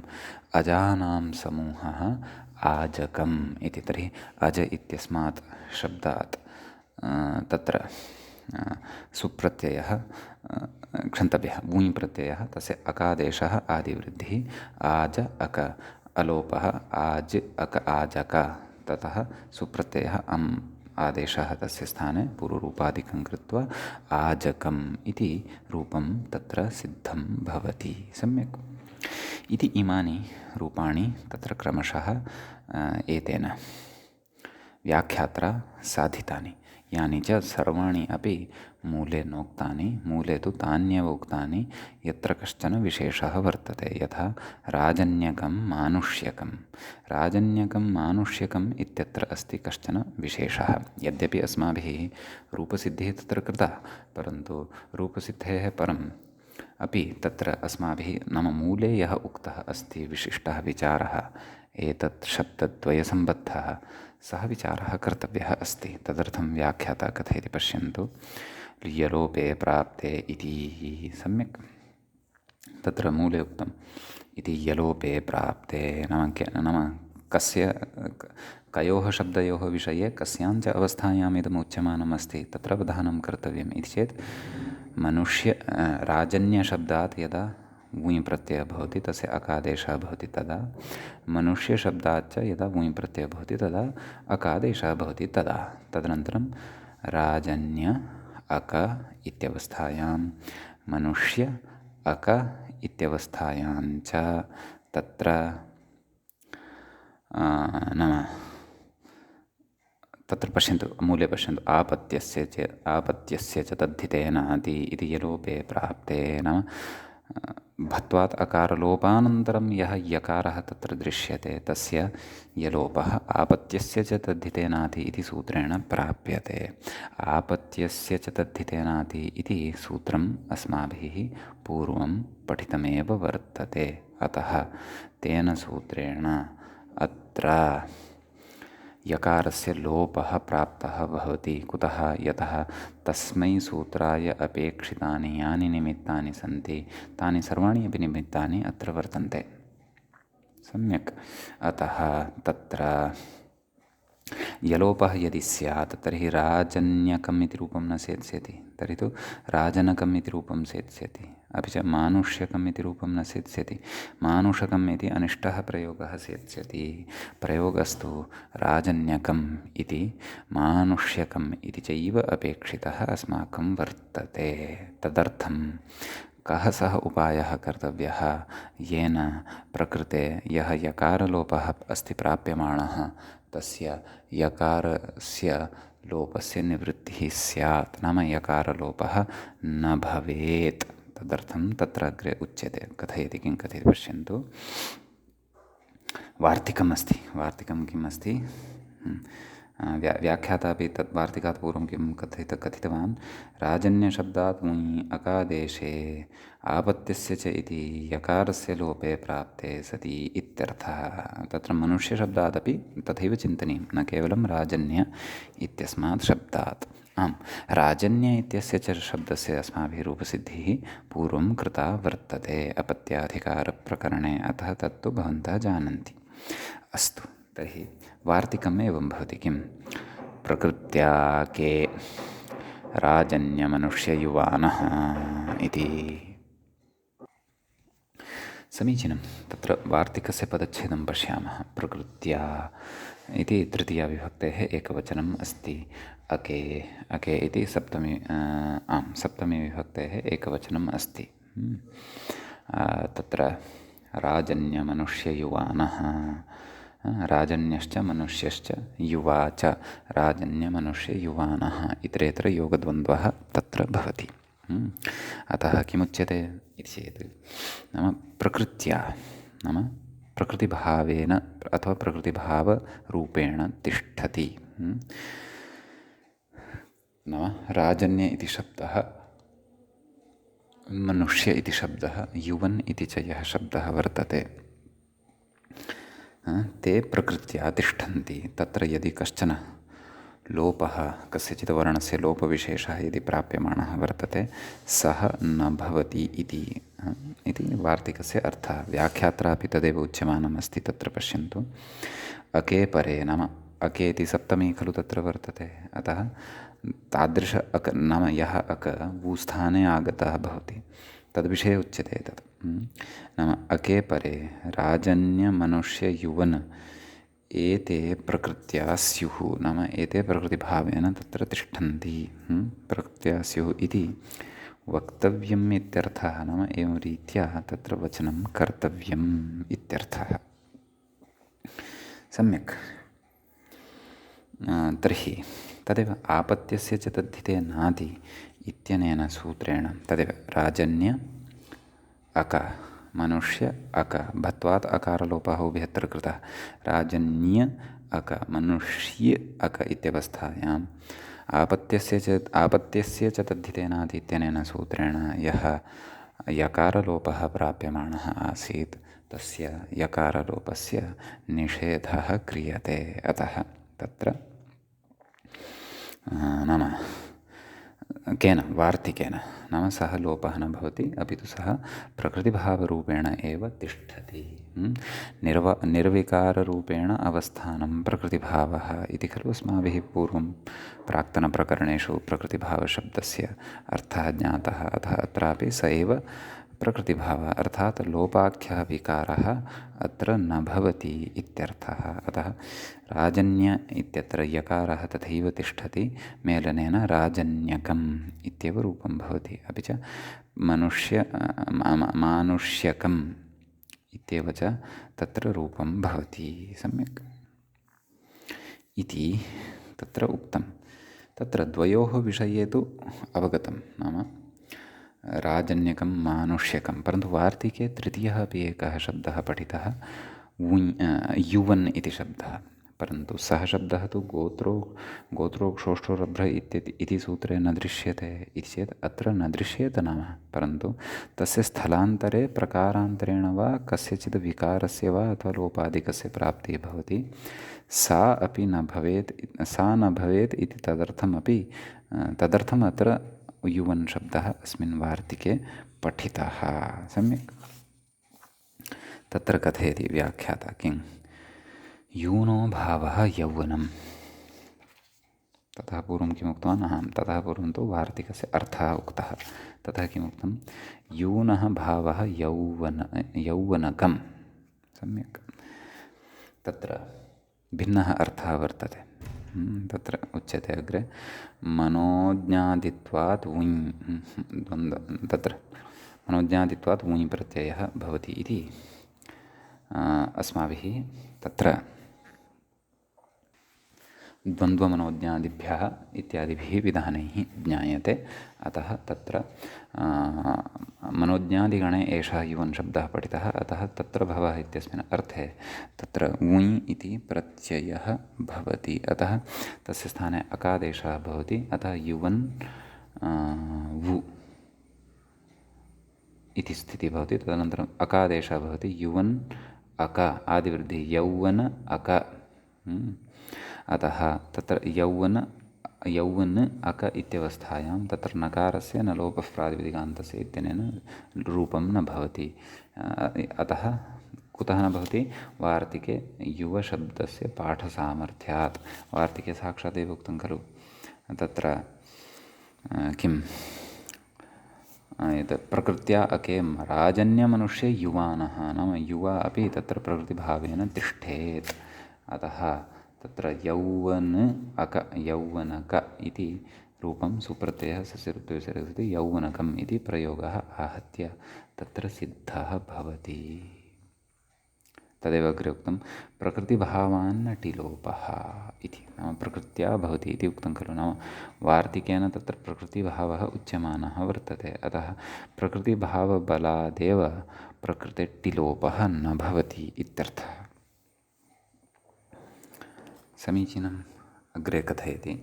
अजानां समूहः आजकम् इति। तर्हि अज इत्यस्मात् शब्दात् तत्र सुप्रत्ययः क्षन्तव्यः वुञ् प्रत्ययः, तस्य अकादेशः आदिवृद्धिः आज अक अलोपः आज अक आजक, ततः सुप्रत्ययः अम् आदेशः तस्य स्थाने पूर्वरूपादिकं कृत्वा आजकम् इति रूपं तत्र सिद्धं भवति। सम्यक्। इति इमानि रूपाणि तत्र क्रमशः एतेन व्याख्यात्रा साधितानि, यानि च सर्वाणि अपि मूले नोक्तानि। मूले तु तान्येव उक्तानि यत्र कश्चन विशेषः वर्तते, यथा राजन्यकं मानुष्यकं। राजन्यकं मानुष्यकम् इत्यत्र अस्ति कश्चन विशेषः। यद्यपि अस्माभिः रूपसिद्धिः तत्र कृता, परन्तु रूपसिद्धेः परम् अपि तत्र अस्माभिः नाम मूले यः उक्तः अस्ति विशिष्टः विचारः, एतत् शब्दद्वयसम्बद्धः, सः विचारः कर्तव्यः अस्ति। तदर्थं व्याख्याता कथयति पश्यन्तु। यलोपे प्राप्ते इति। सम्यक्। तत्र मूले उक्तम् इति यलोपे प्राप्ते नाम कस्य कयोः शब्दयोः विषये कस्याञ्च अवस्थायाम् इदम् उच्यमानम् अस्ति, तत्र अवधानं कर्तव्यम्। इति चेत् राजन्यशब्दात् यदा वुञ् प्रत्ययः भवति तस्य अकादेशः भवति, तदा मनुष्यशब्दाच्च यदा वुञ् प्रत्ययः भवति तदा अकादेशः भवति। तदनन्तरं राजन्य अक इत्यवस्थायां, मनुष्य अक इत्यवस्थायां च तत्र नाम तत्र पश्यन्तु, मूले पश्यन्तु, आपत्यस्य च तद्धितेनाति इति यलोपे प्राप्ते। नाम भत्वात् अकारलोपानन्तरं यः यकारः तत्र दृश्यते तस्य यलोपः आपत्यस्य च तद्धितेनाति इति सूत्रेण प्राप्यते। आपत्यस्य च तद्धितेनाति इति सूत्रम् अस्माभिः पूर्वं पठितमेव वर्तते। अतः तेन सूत्रेण अत्र यकारस्य लोपः प्राप्तः भवति। कुतः? यतः तस्मै सूत्राय अपेक्षितानि यानि निमित्तानि सन्ति तानि सर्वाणि अपि निमित्तानि अत्र वर्तन्ते। सम्यक्। अतः तत्र यलोपः यदि स्यात् तर्हि राजन्यकम् इति रूपं न सेत्स्यति, तर्हि तु राजनकम् इति रूपं सेत्स्यति। अपि च मानुष्यकम् इति रूपं न सेत्स्यति, मानुषकम् इति अनिष्टः प्रयोगः सेत्स्यति। प्रयोगस्तु राजन्यकम् इति मानुष्यकम् इति चैव अपेक्षितः अस्माकं वर्तते। तदर्थं कः सः उपायः कर्तव्यः येन प्रकृते यः यकारलोपः अस्ति प्राप्यमाणः तस्य यकारस्य लोपस्य निवृत्तिः स्यात्, नाम यकारलोपः न भवेत्। तदर्थं तत्र अग्रे उच्यते, कथयति। किं कथयति पश्यन्तु। वार्तिकम् अस्ति। वार्तिकं किम् अस्ति? व्याख्याता अपि तत् वार्तिकात् पूर्वं किं कथितवान्? राजन्यशब्दात् वुञ् अकादेशे आपत्यस्य च इति यकारस्य लोपे प्राप्ते सति इत्यर्थः। तत्र मनुष्यशब्दादपि तथैव चिन्तनीयं, न केवलं राजन्य इत्यस्मात् शब्दात्। आम्, राजन्य इत्यस्य च शब्दस्य अस्माभिः रूपसिद्धिः पूर्वं कृता वर्तते अपत्याधिकारप्रकरणे, अतः तत्तु भवन्तः जानन्ति। अस्तु, तर्हि वार्तिकम् एवं भवति। किं? प्रकृत्या के राजन्यमनुष्ययुवानः इति। समीचीनं। तत्र वार्तिकस्य पदच्छेदं पश्यामः। प्रकृत्या इति तृतीयाविभक्तेः एकवचनम् अस्ति। अके अके इति सप्तमी विभक्तेः एकवचनम् अस्ति। तत्र राजन्यमनुष्ययुवानः, राजन्यश्च मनुष्यश्च युवा च राजन्यमनुष्ययुवानः इतरेतरयोगद्वन्द्वः तत्र भवति। अतः किमुच्यते इति चेत् नाम प्रकृत्या, नाम प्रकृतिभावेन अथवा प्रकृतिभावरूपेण तिष्ठति। नाम राजन्य इति शब्दः, मनुष्य इति शब्दः, युवन् इति च यः शब्दः वर्तते, ते प्रकृत्या तिष्ठन्ति। तत्र यदि कश्चन लोपः, कस्यचित् वर्णस्य लोपविशेषः यदि प्राप्यमाणः वर्तते सः न भवति इति वार्तिकस्य अर्थः। व्याख्यात्रापि तदेव उच्यमानम् अस्ति। तत्र पश्यन्तु, अके परे, नाम अके इति सप्तमी खलु तत्र वर्तते, अतः तादृश अक नाम यः अक वूस्थाने आगतः भवति तद्विषये उच्यते तत्। नाम अके परे राजन्यमनुष्ययुवन् एते प्रकृत्या स्युः नाम एते प्रकृतिभावेन तत्र तिष्ठन्ति प्रकृत्या स्युः इति वक्तव्यम् इत्यर्थः। नाम एवं रीत्या तत्र वचनं कर्तव्यम् इत्यर्थः। सम्यक्। तर्हि तदेव आपत्यस्य च तद्धिते नादि इत्यनेन सूत्रेण तदेव राजन्य अक मनुष्य अक भत्वात् अकारलोपः उभयत्र कृतः। राजन्य अक मनुष्य अक इत्यवस्थायाम् आपत्यस्य च तद्धितेनादि इत्यनेन सूत्रेण यः यकारलोपः प्राप्यमाणः आसीत् तस्य यकारलोपस्य निषेधः क्रियते। अतः तत्र नाम केन वार्तिकेन नाम सः लोपः न भवति, अपि तु सः प्रकृतिभावरूपेण एव तिष्ठति। निर्विकाररूपेण अवस्थानं प्रकृतिभावः इति खलु अस्माभिः पूर्वं प्राक्तनप्रकरणेषु प्रकृतिभावशब्दस्य अर्थः ज्ञातः। अतः अत्रापि स एव प्रकृतिभावः अर्थात् लोपाख्यः विकारः अत्र न भवति इत्यर्थः। अतः राजन्य इत्यत्र यकारः तथैव तिष्ठति, मेलनेन राजन्यकम् इत्येव रूपं भवति। अपि च मानुष्यकम् इत्येव च तत्र रूपं भवति। सम्यक् इति तत्र उक्तं। तत्र द्वयोः विषये तु अवगतं, नाम राजन्यकं मानुष्यकं, परन्तु वार्तिके तृतीयः अपि एकः शब्दः पठितः युवन् इति शब्दः। परन्तु सः शब्दः तु गोत्रोक्षोष्ठोरभ्र इति सूत्रे न दृश्यते इति चेत् अत्र न दृश्येत नाम, परन्तु तस्य स्थलान्तरे प्रकारान्तरेण वा कस्यचित् विकारस्य वा अथवा लोपादिकस्य प्राप्तिः भवति, सा न भवेत् इति तदर्थम् अत्र युवन् शब्दः अस्मिन् वार्तिके पठितः। सम्यक्। तत्र कथयति व्याख्याता किं यूनो भावः यौवनं। ततः पूर्वं किम् उक्तवान्? ततः पूर्वं तु वार्तिकस्य अर्थः उक्तः। ततः किमुक्तं? यूनः भावः यौवनकं। सम्यक्। तत्र भिन्नः अर्थः वर्तते। तत्र उच्यते अग्रे मनोज्ञादित्वात् वुञ् तत्र मनोज्ञादित्वात् वुञ् प्रत्ययः भवति इति अस्माभिः तत्र द्वन्द्वमनोज्ञादिभ्यः इत्यादिभिः विधानैः ज्ञायते। अतः तत्र मनोज्ञादिगणे एषः युवन् शब्दः पठितः। अतः तत्र भवः इत्यस्मिन् अर्थे तत्र वुञ् इति प्रत्ययः भवति। अतः तस्य स्थाने अकादेशः भवति। अतः युवन् वु इति स्थितिः भवति। तदनन्तरम् अकादेशः भवति युवन् अक आदिवृद्धिः यौवन अक। अतः तत्र यौवन् अक इत्यवस्थायां तत्र नकारस्य न लोपः प्रातिपदिकान्तस्य इत्यनेन रूपं न भवति। अतः कुतः न भवति? वार्तिके युवशब्दस्य पाठसामर्थ्यात्। वार्तिके साक्षादेव उक्तं खलु तत्र किम् एतत् प्रकृत्या अकें राजन्यमनुष्ये युवानः नाम युवा अपि तत्र प्रकृतिभावेन तिष्ठेत्। अतः तत्र यौवन अक यौवनक इति रूपं सुप्रत्ययः सस्यऋत्विसर्गः सति यौवनकम् इति प्रयोगः आहत्य तत्र सिद्धः भवति। तदेव अग्रे उक्तं प्रकृतिभावान्न टिलोपः इति। नाम प्रकृत्या भवति इति उक्तं खलु। नाम वार्तिकेन तत्र प्रकृतिभावः उच्यमानः वर्तते। अतः प्रकृतिभावबलादेव प्रकृतेट्टिलोपः न भवति इत्यर्थः। समीचीनम्। अग्रे कथयति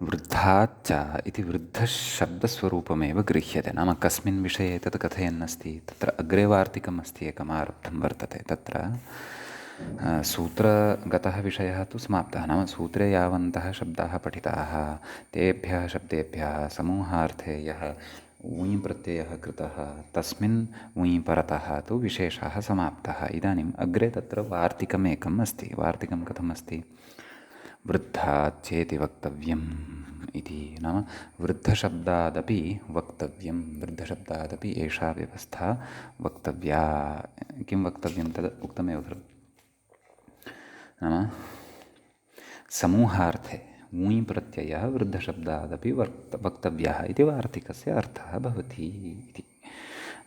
वृद्धाच्च इति वृद्धशब्दस्वरूपमेव गृह्यते। नाम कस्मिन् विषये एतत् कथयन्नस्ति? तत्र अग्रे वार्तिकम् अस्ति एकम् आरब्धं वर्तते। तत्र सूत्रगतः विषयः तु समाप्तः। नाम सूत्रे यावन्तः शब्दाः पठिताः तेभ्यः शब्देभ्यः समूहार्थे यः ऊञ् प्रत्ययः कृतः तस्मिन् ऊञ् परतः तु विशेषः समाप्तः। इदानीम् अग्रे तत्र वार्तिकमेकम् अस्ति। वार्तिकं कथम् अस्ति? वृद्धाच्चेति वक्तव्यम् इति। नाम वृद्धशब्दादपि वक्तव्यं, वृद्धशब्दादपि एषा व्यवस्था वक्तव्या। किं वक्तव्यं तद् उक्तमेव खलु। नाम समूहार्थे ऊञ् प्रत्ययः वृद्धशब्दादपि वक्तव्यः इति वार्तिकस्य अर्थः भवति इति।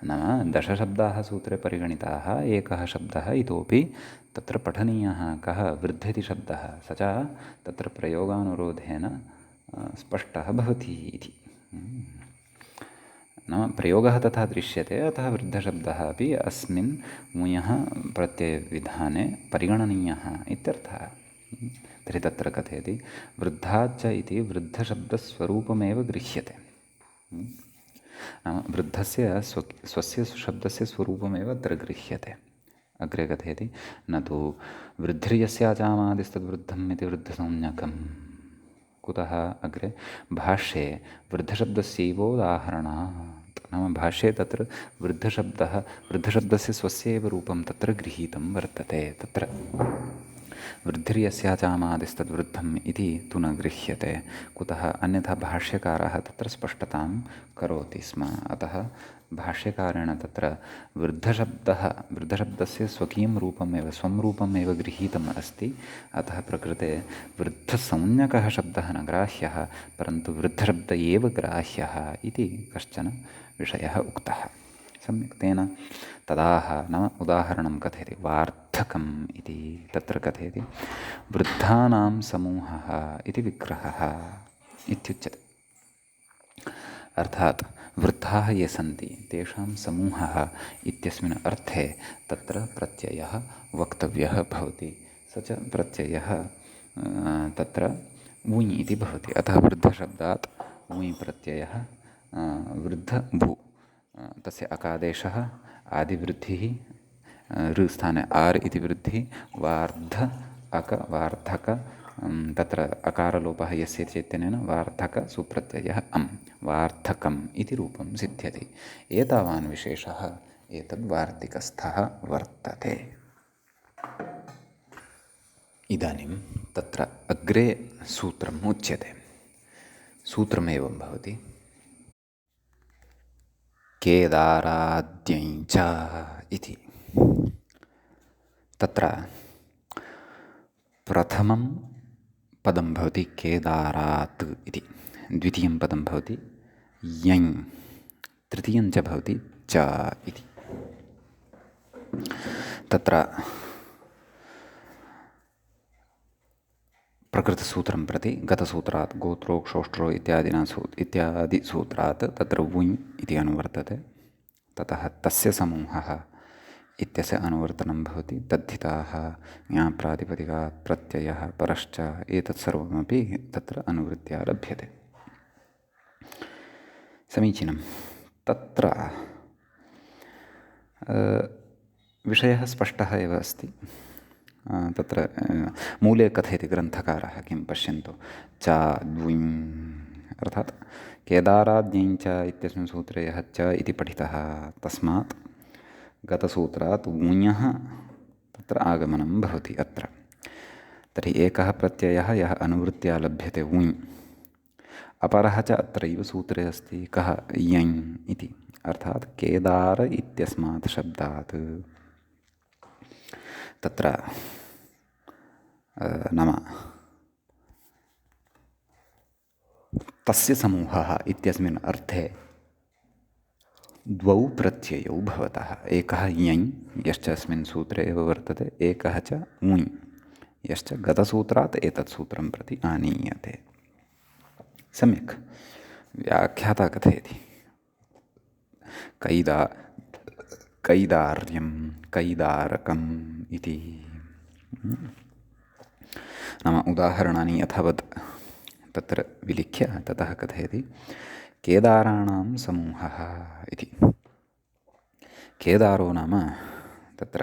नाम दशशब्दाः सूत्रे परिगणिताः, एकः शब्दः इतोपि तत्र पठनीयः कः वृद्ध इति शब्दः, स च तत्र प्रयोगानुरोधेन स्पष्टः भवति इति। नाम प्रयोगः तथा दृश्यते, अतः वृद्धशब्दः अपि अस्मिन् ऊञः प्रत्ययविधाने परिगणनीयः इत्यर्थः। तर्हि तत्र कथयति वृद्धाच्च इति वृद्धशब्दस्वरूपमेव गृह्यते। नाम वृद्धस्य स्वस्य शब्दस्य स्वरूपमेव अत्र गृह्यते। अग्रे कथयति न तु वृद्धिर्यस्याचामादिस्तद्वृद्धम् इति वृद्धसंज्ञकम्। कुतः? अग्रे भाष्ये वृद्धशब्दस्यैवोदाहरणात्। नाम भाष्ये तत्र वृद्धशब्दस्य स्वस्यैव रूपं तत्र गृहीतं वर्तते। तत्र वृद्धिर्यस्याचामादिस्तद्वृद्धम् इति तु न गृह्यते। कुतः? अन्यथा भाष्यकारः तत्र स्पष्टतां करोति स्म। अतः भाष्यकारेण तत्र वृद्धशब्दस्य स्वकीयं रूपमेव स्वं रूपमेव गृहीतम् अस्ति। अतः प्रकृते वृद्धसंज्ञकः शब्दः न ग्राह्यः, परन्तु वृद्धशब्द एव ग्राह्यः इति कश्चन विषयः उक्तः। सम्यक्। तेन तदाह नाम उदाहरणं कथयति वार्धकम् इति। तत्र कथयति वृद्धानां समूहः इति विग्रहः इत्युच्यते। अर्थात् वृद्धाः ये सन्ति तेषां समूहः इत्यस्मिन् अर्थे तत्र प्रत्ययः वक्तव्यः भवति। स च प्रत्ययः तत्र ऊञ् इति भवति। अतः वृद्धशब्दात् ऊञ् प्रत्ययः वृद्धभू, तस्य अकादेशः आदिवृद्धिः, ऋस्थाने आर् इति वृद्धिः, वार्ध अक वार्धक, तत्र अकारलोपः यस्य चेत्यनेन वार्धक सुप्रत्ययः अम्, वार्धकम् इति रूपं सिद्ध्यति। एतावान् विशेषः एतद्वार्तिकस्थः वर्तते। इदानीं तत्र अग्रे सूत्रम् उच्यते। सूत्रमेवं भवति केदाराद्यञ्च इति। तत्र प्रथमं पदं भवति केदारात् इति, द्वितीयं पदं भवति यञ्, तृतीयं च भवति च इति। तत्र प्रकृतसूत्रं प्रति गतसूत्रात् गोत्रोक्षोष्ट्रो इत्यादिसूत्रात् तत्र वुञ् इति अनुवर्तते। ततः तस्य समूहः इत्यस्य अनुवर्तनं भवति। तद्धिताः ज्ञाप्रातिपदिकात् प्रत्ययः परश्च एतत् सर्वमपि तत्र अनुवृत्त्या लभ्यते। समीचीनं। तत्र विषयः स्पष्टः एव अस्ति। तत्र मूले कथयति ग्रन्थकारः किं पश्यन्तु, च द्विञ् अर्थात् केदाराद्यञ्च इत्यस्मिन् सूत्रे यः च इति पठितः, तस्मात् गतसूत्रात् ऊञः तत्र आगमनं भवति अत्र। तर्हि एकः प्रत्ययः यः अनुवृत्त्या लभ्यते ऊञ्, अपरः च अत्रैव सूत्रे अस्ति कः, यञ् इति। अर्थात् केदार इत्यस्मात् शब्दात् तत्र नाम तस्य समूहः इत्यस्मिन् अर्थे द्वौ प्रत्ययौ भवतः। एकः यञ् यश्च अस्मिन् सूत्रे एव वर्तते, एकः च ऊञ् यश्च गतसूत्रात् एतत् सूत्रं प्रति आनीयते। सम्यक्। व्याख्याता कथयति कैदार्यं कैदारकम् इति। नाम उदाहरणानि यथावत् तत्र विलिख्य ततः कथयति केदाराणां समूहः इति। केदारो नाम तत्र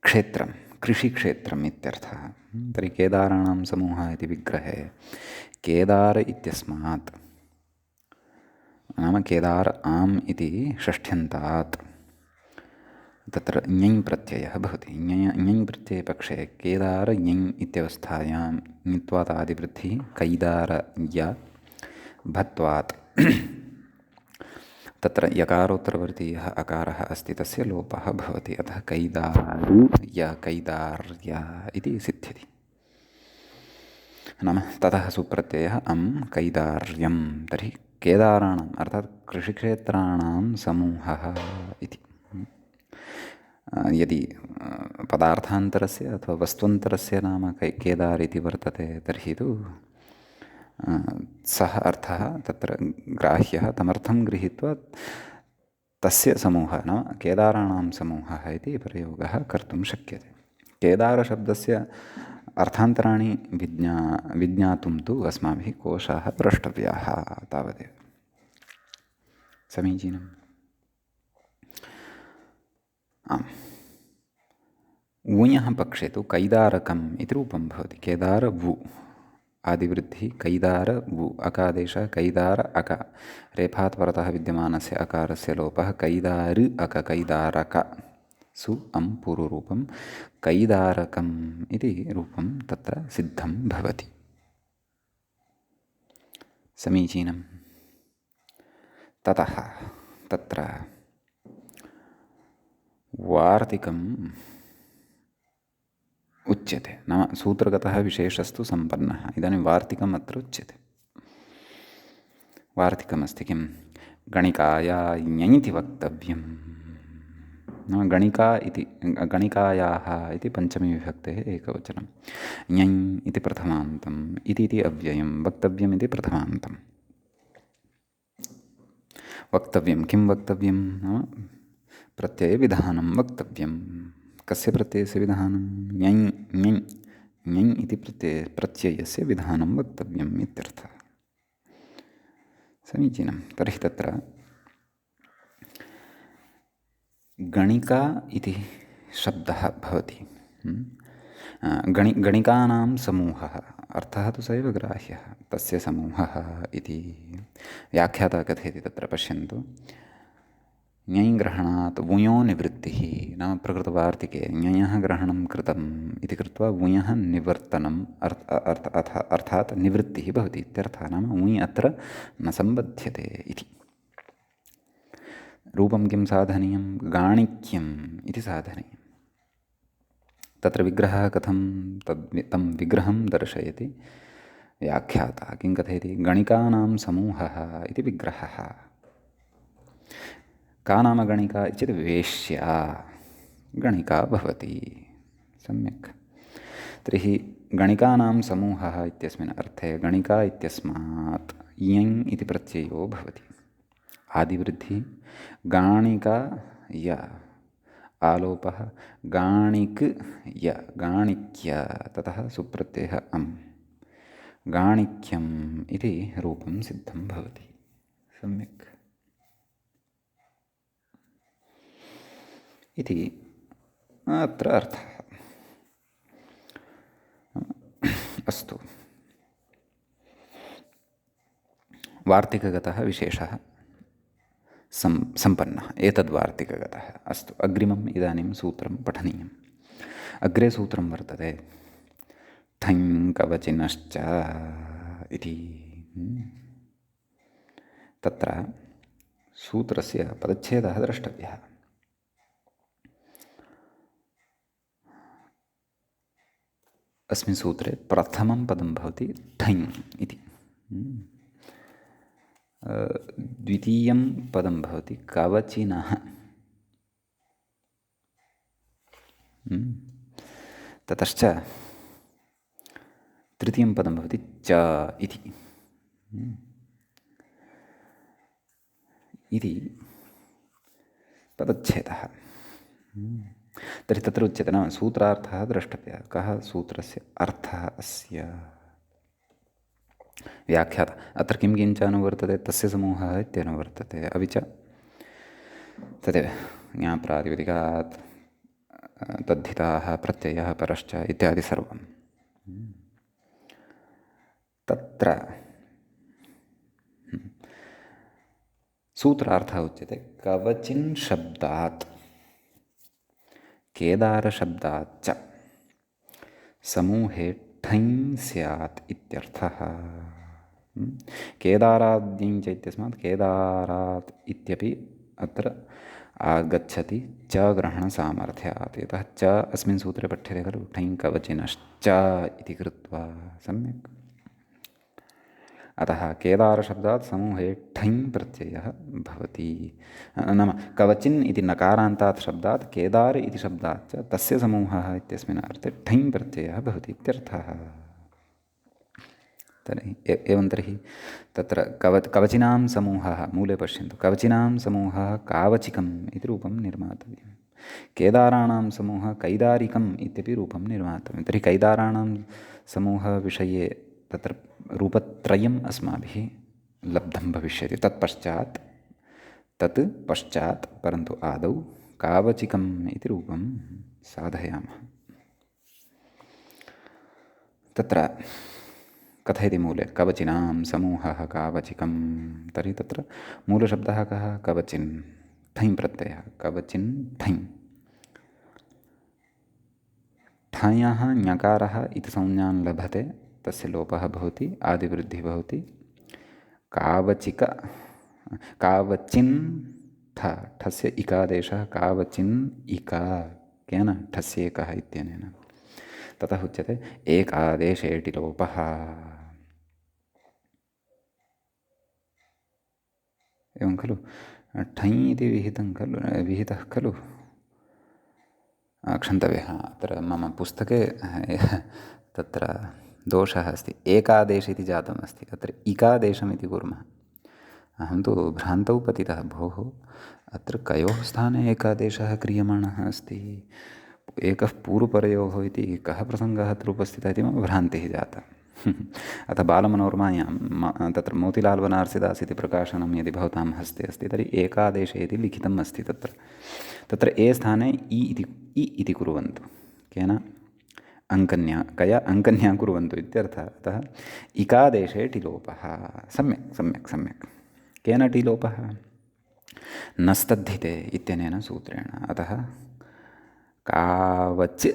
क्षेत्रं, कृषिक्षेत्रम् इत्यर्थः। तर्हि केदाराणां समूहः इति विग्रहे केदार इत्यस्मात् नाम केदार आम् इति षष्ठ्यन्तात् तत्र ञञ् प्रत्ययः भवति। ञञ् प्रत्ययपक्षे केदार ञञ् इत्यवस्थायां ञत्वात् आदिवृद्धिः कैदार य भत्वात् तत्र यकारोत्तरवर्ती यः अकारः अस्ति तस्य लोपः भवति, अतः कैदारु य कैदार्य इति सिद्ध्यति। नाम ततः सुप्रत्ययः कैदार्यं, तर्हि केदाराणाम् अर्थात् कृषिक्षेत्राणां समूहः इति। यदि पदार्थान्तरस्य अथवा वस्तुन्तरस्य नाम केदार् इति वर्तते तर्हि तु सः अर्थः तत्र ग्राह्यः, तमर्थं गृहीत्वा तस्य समूहः नाम केदाराणां समूहः इति प्रयोगः कर्तुं शक्यते। केदारशब्दस्य अर्थान्तराणि विज्ञातुं तु अस्माभिः कोशाः द्रष्टव्याः तावदेव। समीचीनम्। आम्, ऊञः पक्षे तु कैदारकम् इति रूपं भवति। केदार वु आदिवृद्धिः, कैदार वु अकादेशः, कैदार अक रेफात् परतः विद्यमानस्य अकारस्य लोपः, कैदार अक कैदारक सु पूर्वरूपं कैदारकम् इति रूपं तत्र सिद्धं भवति। समीचीनं। ततः तत्र वार्तिकम् उच्यते, नाम सूत्रगतः विशेषस्तु सम्पन्नः। इदानीं वार्तिकम् अत्र उच्यते। वार्तिकमस्ति किं? गणिकाया ञञिति वक्तव्यं। नाम गणिका इति गणिकायाः इति पञ्चमी विभक्तेः एकवचनं, ञञ् इति प्रथमान्तम्, इति अव्ययं, वक्तव्यम् इति प्रथमान्तम्। वक्तव्यं किं वक्तव्यं? नाम प्रत्ययविधानं वक्तव्यं। कस्य प्रत्ययस्य विधानं? ञञ् ञञ् ञञ् इति प्रत्ययस्य विधानं वक्तव्यम् इत्यर्थः। समीचीनं। तर्हि तत्र गणिका इति शब्दः भवति। गणिकानां समूहः, अर्थः तु स एव ग्राह्यः, तस्य समूहः इति व्याख्याता कथयति। तत्र पश्यन्तु, ञञ् ग्रहणात् वुञो निवृत्तिः, नाम प्रकृतवार्तिके ञञः ग्रहणं कृतम् इति कृत्वा वुञः निवर्तनम् अर्थात् निवृत्तिः भवति इत्यर्थः। नाम वुञ् अत्र न सम्बध्यते इति। रूपं किं साधनीयं? गाणिक्यम् इति साधनीयं। तत्र विग्रहः कथं तं विग्रहं दर्शयति व्याख्याता। किं कथयति? गणिकानां समूहः इति विग्रहः। का नाम गणिका इति चेत् वेश्या गणिका भवति। सम्यक्। तर्हि गणिकानां समूहः इत्यस्मिन् अर्थे गणिका इत्यस्मात् यङ् इति प्रत्ययो भवति। आदिवृद्धिः गाणिका य आलोपः गाणिक य गाणिक्य, ततः सुप्रत्ययः अम्, गाणिक्यम् इति रूपं सिद्धं भवति। सम्यक् इति अत्र अर्थः। अस्तु, वार्तिकगतः विशेषः सम्पन्नः, एतद्वार्तिकगतः। अस्तु, अग्रिमम् इदानीं सूत्रं पठनीयम्। अग्रे सूत्रं वर्तते ठञ् कवचिनश्च इति। तत्र सूत्रस्य पदच्छेदः द्रष्टव्यः। अस्मिन् सूत्रे प्रथमं पदं भवति ठञ् इति, द्वितीयं पदं भवति कवचिनः, ततश्च तृतीयं पदं भवति च इति पदच्छेदः। तर्हि तत्र उच्यते, नाम सूत्रार्थः द्रष्टव्यः। कः सूत्रस्य अर्थः अस्य? व्याख्याता अत्र किं किञ्च अनुवर्तते? तस्य समूहः इत्यनुवर्तते। अपि च तदेव ज्ञाप्रातिपदिकात् तद्धिताः प्रत्ययः परश्च इत्यादि सर्वं। तत्र सूत्रार्थः उच्यते कवचिन् शब्दात् केदारशब्दात् च समूहे ठञ् स्यात् इत्यर्थः। केदाराद्यञ्च इत्यस्मात् केदारात् इत्यपि अत्र आगच्छति च ग्रहणसामर्थ्यात्। यतः च अस्मिन् सूत्रे पठ्यते खलु, ठञ् कवचिनश्च इति कृत्वा। सम्यक्। अतः केदारशब्दात् समूहे ठञ् प्रत्ययः भवति। नाम कवचिन् इति नकारान्तात् शब्दात् केदार इति शब्दात् च तस्य समूहः इत्यस्मिन् अर्थे ठञ् प्रत्ययः भवति इत्यर्थः। तर्हि एवं तर्हि तत्र कवचिनां समूहः, मूले पश्यन्तु, कवचिनां समूहः कावचिकम् इति रूपं निर्मातव्यं। केदाराणां समूहः कैदारिकम् इत्यपि रूपं निर्मातव्यं। तर्हि कैदाराणां समूहविषये तत्र रूपत्रयम् अस्माभिः लब्धं भविष्यति। तत् पश्चात् परन्तु आदौ कावचिकम् इति रूपं साधयामः। तत्र कथयति मूले कवचिनां समूहः कावचिकं। तर्हि तत्र मूलशब्दः कः? कवचिन्, ठञ् प्रत्ययः, कवचिन् ठञ्। ठञः ञकारः इति संज्ञां लभते, तस्य लोपः भवति, आदिवृद्धिः भवति। कावचिक, कावचिन् ठस्य इकादेशः, कावचिन् इका केन? ठस्येकः इत्यनेन। ततः उच्यते एकादेशेटि लोपः। एवं खलु, ठञ् इति विहितः खलु। क्षन्तव्यः, अत्र मम पुस्तके तत्र दोषः अस्ति। एकादेश इति जातम् अस्ति, अत्र इकादेशम् इति कुर्मः। अहं तु भ्रान्तौ पतितः। भोः, अत्र कयोः स्थाने एकादेशः क्रियमाणः अस्ति? एकः पूर्वपरयोः इति कः प्रसङ्गः अत्र उपस्थितः इति मम भ्रान्तिः जाता। अतः बालमनोरमायां तत्र मोतिलाल् बनारसिदास् इति प्रकाशनं यदि भवतां हस्ते अस्ति तर्हि एकादेशे इति लिखितम् अस्ति। तत्र ए स्थाने इ इति कुर्वन्तु। केन? अङ्कन्या कुर्वन्तु इत्यर्थः। अतः इकादेशे टिलोपः। सम्यक्। केन टिलोपः? नस्तद्धिते इत्यनेन सूत्रेण। अतः कावच्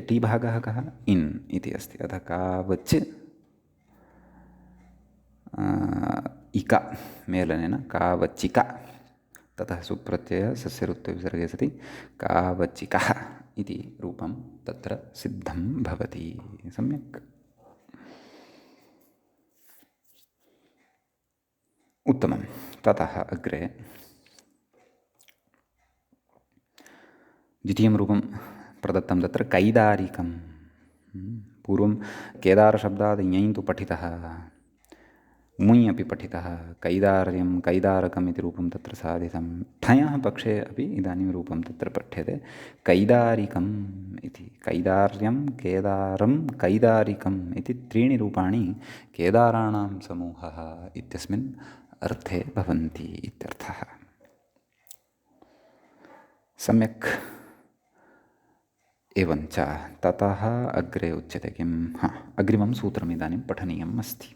टी भागः कः? इन् इति अस्ति। अतः कावच् इका मेलनेन कावचिका। ततः सुप्रत्ययः सस्यऋत्विसर्गे सति कावचिकः इति रूपं तत्र सिद्धं भवति। सम्यक्। उत्तमं। ततः अग्रे द्वितीयं रूपं प्रदत्तं, तत्र कैदारिकं। पूर्वं केदारशब्दात् ञञ् तु पठितः, मुञ् अपि पठितः, कैदार्यं कैदारकम् इति रूपं तत्र साधितं। ठञः पक्षे अपि इदानीं रूपं तत्र पठ्यते कैदारिकम् इति। कैदार्यं, केदारं, कैदारिकम् इति त्रीणि रूपाणि केदाराणां समूहः इत्यस्मिन् अर्थे भवन्ति इत्यर्थः। सम्यक्। एवञ्च ततः अग्रे उच्यते किम्? अग्रिमं सूत्रम् इदानीं पठनीयम् अस्ति।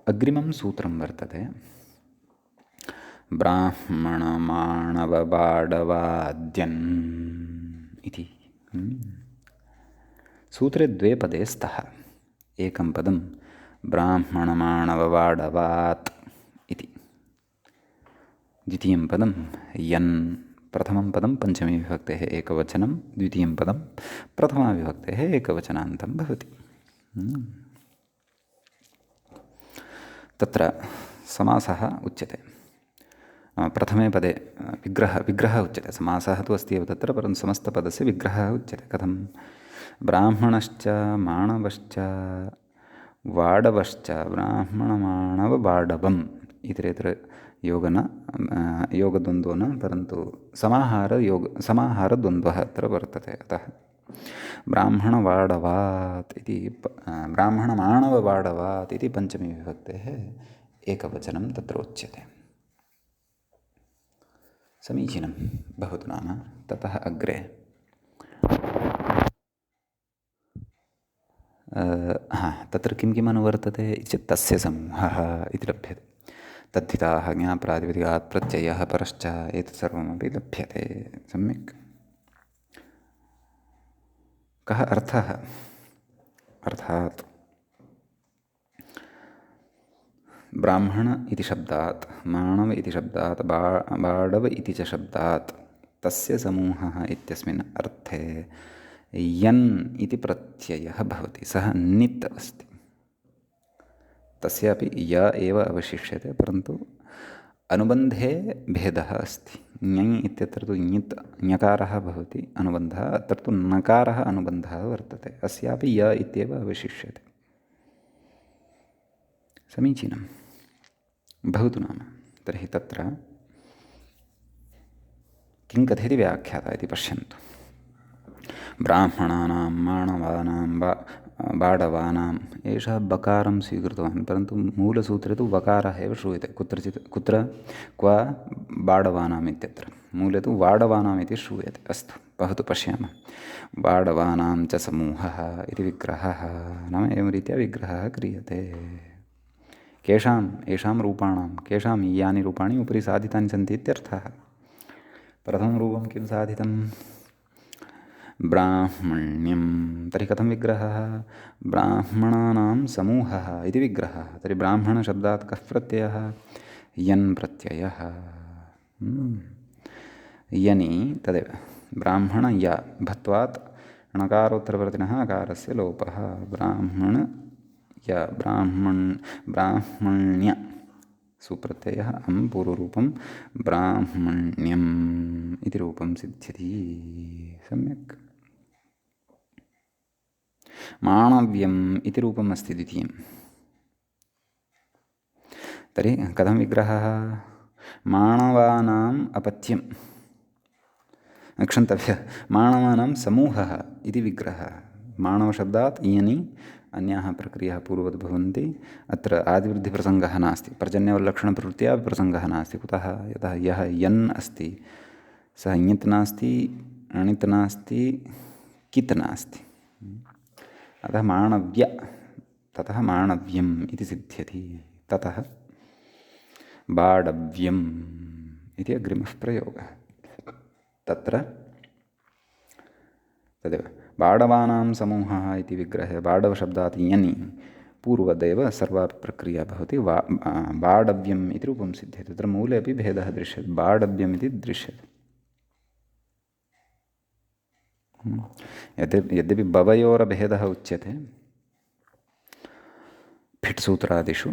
अग्रिमं सूत्रं वर्तते ब्राह्मणमाणवबाडवाद्यन् इति। सूत्रे द्वे पदे स्तः। एकं पदं ब्राह्मणमाणवबाडवात् इति, द्वितीयं पदं यन्। प्रथमं पदं पञ्चमीविभक्तेः एकवचनं, द्वितीयं पदं प्रथमाविभक्तेः एकवचनान्तं भवति। तत्र समासः उच्यते। प्रथमे पदे विग्रहः उच्यते। समासः तु अस्ति एव तत्र, परन्तु समस्तपदस्य विग्रहः उच्यते। कथं? ब्राह्मणश्च माणवश्च वाडवश्च ब्राह्मणमाणवबाडवम् इतरेतर योगद्वन्द्वो न, परन्तु समाहारद्वन्द्वः अत्र वर्तते। अतः ब्राह्मणवाडवात् इति ब्राह्मणमाणवबाडवात् इति पञ्चमीविभक्तेः एकवचनं तत्र उच्यते। समीचीनं भवतु नाम। ततः अग्रे तत्र किम् अनुवर्तते चेत् तस्य समूहः इति लभ्यते। तद्धिताः ज्ञाप्रातिपदिकात् प्रत्ययः परश्च एतत् सर्वमपि लभ्यते। सम्यक्। कः अर्थः? अर्थात् ब्राह्मण इति शब्दात्, माणव इति शब्दात्, बाडव इति च शब्दात् तस्य समूहः इत्यस्मिन् अर्थे यन् इति प्रत्ययः भवति। सः नित् अस्ति। तस्यापि य एव अवशिष्यते, परन्तु अनुबन्धे भेदः अस्ति। ञञ् इत्यत्र तु ञित् ञकारः भवति अनुबन्धः, अत्र तु नकारः अनुबन्धः वर्तते। अस्यापि य इत्येव अवशिष्यते। समीचीनं भवतु नाम। तर्हि तत्र किं कथयति व्याख्याता इति पश्यन्तु। ब्राह्मणानां, माणवानां, बाडवानाम् एषः बकारं स्वीकृतवान्, परन्तु मूलसूत्रे तु वकारः एव श्रूयते। कुत्र क्व बाडवानाम् इत्यत्र मूले तु वाडवानाम् इति श्रूयते। अस्तु, भवतु पश्यामः। बाडवानां च समूहः इति विग्रहः, नाम एवं रीत्या विग्रहः क्रियते। केषाम्? येषां रूपाणां। केषां? यानि रूपाणि उपरि साधितानि सन्ति इत्यर्थः। प्रथमं रूपं किं साधितं? ब्राह्मण्यं। तर्हि कथं विग्रहः? ब्राह्मणानां समूहः इति विग्रहः। तर्हि ब्राह्मणशब्दात् कः प्रत्ययः? यन् प्रत्ययः। यनि तदेव ब्राह्मण य भत्वात् णकारोत्तरवर्तिनः अकारस्य लोपः। ब्राह्मण य ब्राह्मण्य सुप्रत्ययः अं पूर्वरूपं ब्राह्मण्यम् इति रूपं सिद्ध्यति। सम्यक्। माणव्यम् इति रूपम् अस्ति द्वितीयं। तर्हि कथं विग्रहः? माणवानाम् अपत्यं, क्षन्तव्यः, माणवानां समूहः इति विग्रहः। माणवशब्दात् इयनि अन्याः प्रक्रियाः पूर्ववत् भवन्ति। अत्र आदिवृद्धिप्रसङ्गः नास्ति, पर्जन्यवल्लक्षणप्रवृत्त्या प्रसङ्गः नास्ति। कुतः? यतः यः यन् अस्ति सः ञित् नास्ति, अणित् नास्ति, कित् नास्ति। अतः माणव्य, ततः माणव्यम् इति सिद्ध्यति। ततः बाडव्यम् इति अग्रिमः प्रयोगः। तत्र तदेव बाडवानां समूहः इति विग्रहे बाडवशब्दात् यनि पूर्वदेव सर्वापि प्रक्रिया भवति। बाडव्यम् इति रूपं सिद्ध्यति। तत्र मूले अपि भेदः दृश्यते। बाडव्यम् इति दृश्यते। यद्यपि भवयोरभेदः उच्यते फिट् सूत्रादिषु,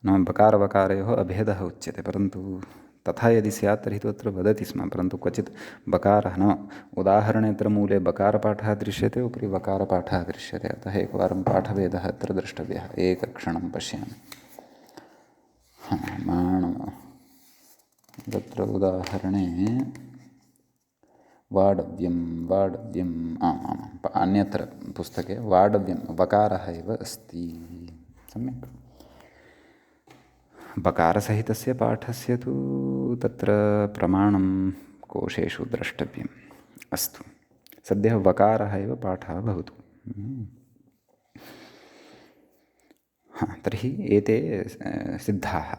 नाम बकारवकारयोः अभेदः उच्यते, परन्तु तथा यदि स्यात् तर्हि तु अत्र वदति स्म। परन्तु क्वचित् बकारः, नाम उदाहरणे अत्र मूले बकारपाठः दृश्यते, उपरि वकारपाठः दृश्यते। अतः एकवारं पाठभेदः अत्र द्रष्टव्यः। एकक्षणं पश्यामि। माणव, तत्र उदाहरणे वाडव्यम् आम्, अन्यत्र पुस्तके वाडव्यं वकारः एव अस्ति। सम्यक्। बकारसहितस्य पाठस्य तु तत्र प्रमाणं कोशेषु द्रष्टव्यम्। अस्तु, सद्यः वकारः एव पाठः भवतु। तर्हि एते सिद्धाः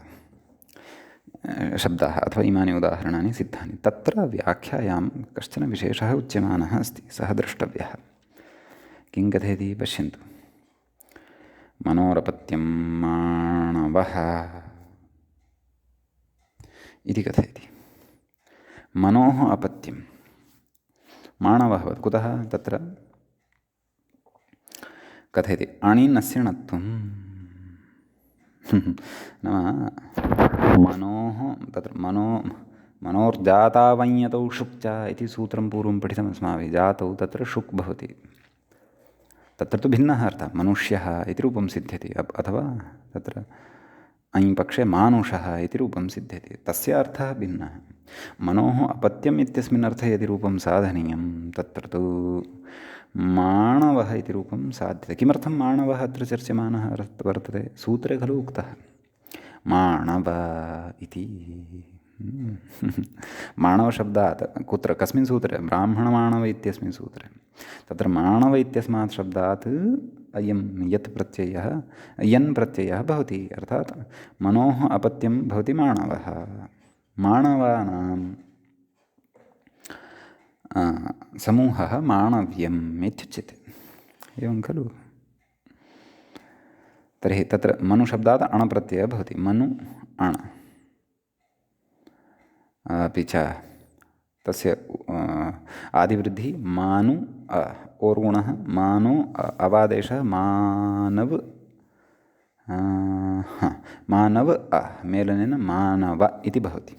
शब्दाः अथवा इमानि उदाहरणानि सिद्धानि। तत्र व्याख्यायां कश्चन विशेषः उच्यमानः अस्ति, सः द्रष्टव्यः। किं कथयति पश्यन्तु। मनोरपत्यं माणवः इति कथयति। मनोः अपत्यं माणवः भवति। कुतः? तत्र कथयति अणिनस्य णत्वं। नाम मनोः, तत्र मनोर्जातावञ्यतौ शुक् च इति सूत्रं पूर्वं पठितम् अस्माभिः। जातौ तत्र शुक् भवति। तत्र तु भिन्नः अर्थः, मनुष्यः इति रूपं सिद्ध्यति। अथवा तत्र ऐं पक्षे मानुषः इति रूपं सिद्ध्यति। तस्य अर्थः भिन्नः। मनोः अपत्यम् इत्यस्मिन् अर्थे यदि रूपं साधनीयं, तत्र तु माणवः इति रूपं साध्यते। किमर्थं माणवः अत्र चर्च्यमानः वर्तते? सूत्रे खलु उक्तः माणव इति। माणवशब्दात् कुत्र, कस्मिन् सूत्रे? ब्राह्मणमाणव इत्यस्मिन् सूत्रे। तत्र माणव इत्यस्मात् शब्दात् अयं यत् प्रत्ययः, यन् प्रत्ययः भवति। अर्थात् मनोः अपत्यं भवति माणवः। माणवानां समूहः माणव्यम् इत्युच्यते। एवं खलु? तर्हि तत्र मनुशब्दात् अणप्रत्ययः भवति, मनु अण। अपि च तस्य आदिवृद्धिः मानु अ, ओर्गुणः मानो अवादेशः मानव, मानव अ मेलनेन मानव इति भवति।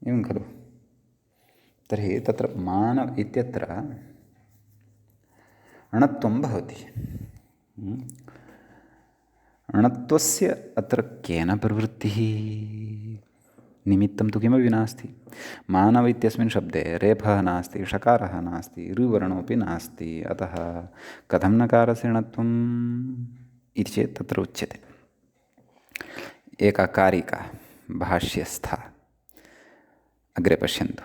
एवं खलु? तर्हि तत्र मानव इत्यत्र अणत्वं भवति। अणत्वस्य अत्र केन प्रवृत्तिः? निमित्तं तु किमपि नास्ति। मानव इत्यस्मिन् शब्दे रेफः नास्ति, षकारः नास्ति, ऋवर्णोऽपि नास्ति। अतः कथं नकारस्य णत्वम् इति चेत् तत्र उच्यते। एका कारिका भाष्यस्था, अग्रे पश्यन्तु।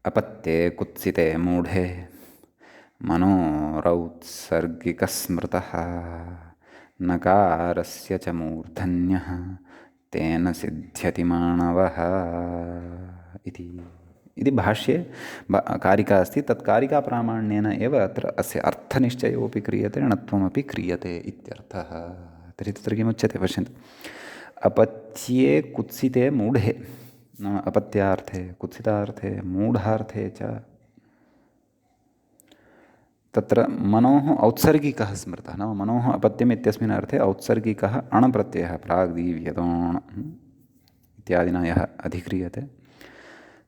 अपत्ये कुत्सिते मूढे मनोरौत्सर्गिकस्मृतः नकारस्य च मूर्धन्यः तेन सिद्ध्यति माणवः इति भाष्ये कारिका अस्ति। तत् कारिकाप्रामाण्येन एव अत्र अस्य अर्थनिश्चयोऽपि क्रियते, णत्वमपि क्रियते इत्यर्थः। तर्हि तत्र किमुच्यते पश्यन्तु। अपत्ये कुत्सिते मूढे, नाम अपत्यार्थे, कुत्सितार्थे, मूढार्थे च तत्र मनोः औत्सर्गिकः स्मृतः। नाम मनोः अपत्यम् इत्यस्मिन् अर्थे औत्सर्गिकः अणप्रत्ययः, प्राग्दीव्यतोण् इत्यादिना यः अधिक्रियते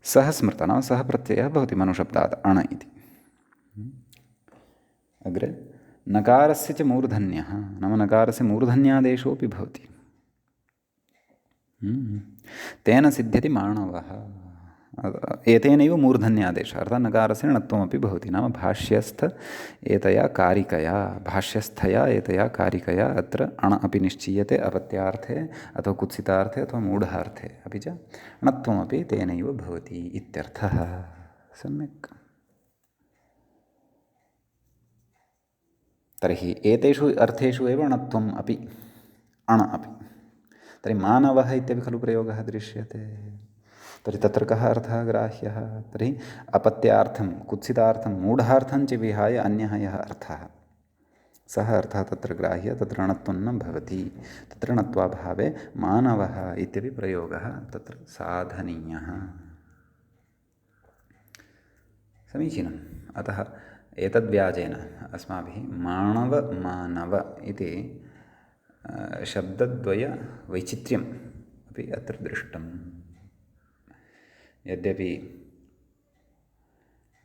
सः स्मृतः। नाम सः प्रत्ययः भवति मनुशब्दात् अण इति। अग्रे नकारस्य च मूर्धन्यः, नाम नकारस्य मूर्धन्यादेशोऽपि भवति। तेन सिद्ध्यति माणवः, एतेनैव मूर्धन्यादेशः, अर्थात् नकारस्य णत्वमपि भवति। नाम भाष्यस्थ एतया कारिकया, भाष्यस्थया एतया कारिकया अत्र अण अपि निश्चीयते अपत्यार्थे अथवा कुत्सितार्थे अथवा मूढार्थे, अपि च णत्वमपि तेनैव भवति इत्यर्थः। सम्यक्। तर्हि एतेषु अर्थेषु एव णत्वम् अपि अण अपि। तर्हि मानवः इत्यपि खलु प्रयोगः दृश्यते। तर्हि तत्र कः अर्थः ग्राह्यः? तर्हि अपत्यार्थं, कुत्सितार्थं, मूढार्थं च विहाय अन्यः यः अर्थः, सः अर्थः तत्र ग्राह्यः, तत्र णत्वं न भवति। तत्र णत्वाभावे मानवः इत्यपि प्रयोगः तत्र साधनीयः। समीचीनम्। अतः एतद्व्याजेन अस्माभिः माणव मानव इति शब्दद्वयवैचित्र्यम् अपि अत्र दृष्टम्। यद्यपि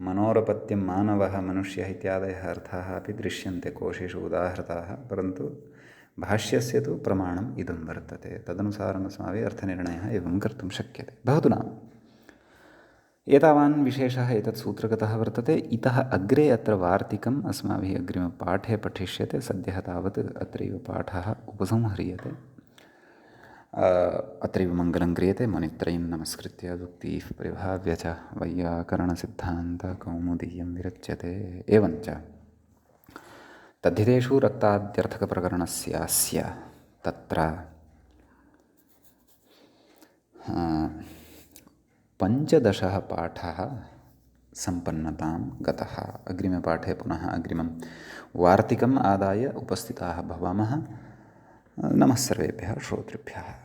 मनोरपत्यं मानवः मनुष्यः इत्यादयः अर्थाः अपि दृश्यन्ते कोशेषु उदाहृताः, परन्तु भाष्यस्य तु प्रमाणम् इदं वर्तते। तदनुसारम् अस्माभिः अर्थनिर्णयः एवं कर्तुं शक्यते। भवतु नाम एतावान् विशेषः एतत् सूत्रगतः वर्तते। इतः अग्रे अत्र वार्तिकम् अस्माभिः अग्रिमपाठे पठिष्यते। सद्यः तावत् अत्रैव पाठः उपसंह्रियते। अत्रैव मङ्गलं क्रियते। मुनित्रयं नमस्कृत्य उक्तिः परिभाव्य च वैयाकरणसिद्धान्तकौमुदीयं विरच्यते। एवञ्च तद्धितेषु रक्ताद्यर्थकप्रकरणस्यास्य तत्र 15 पाठः सम्पन्नतां गतः। अग्रिमपाठे पुनः अग्रिमं वार्तिकम् आदाय उपस्थिताः भवामः। नमः सर्वेभ्यः श्रोतृभ्यः।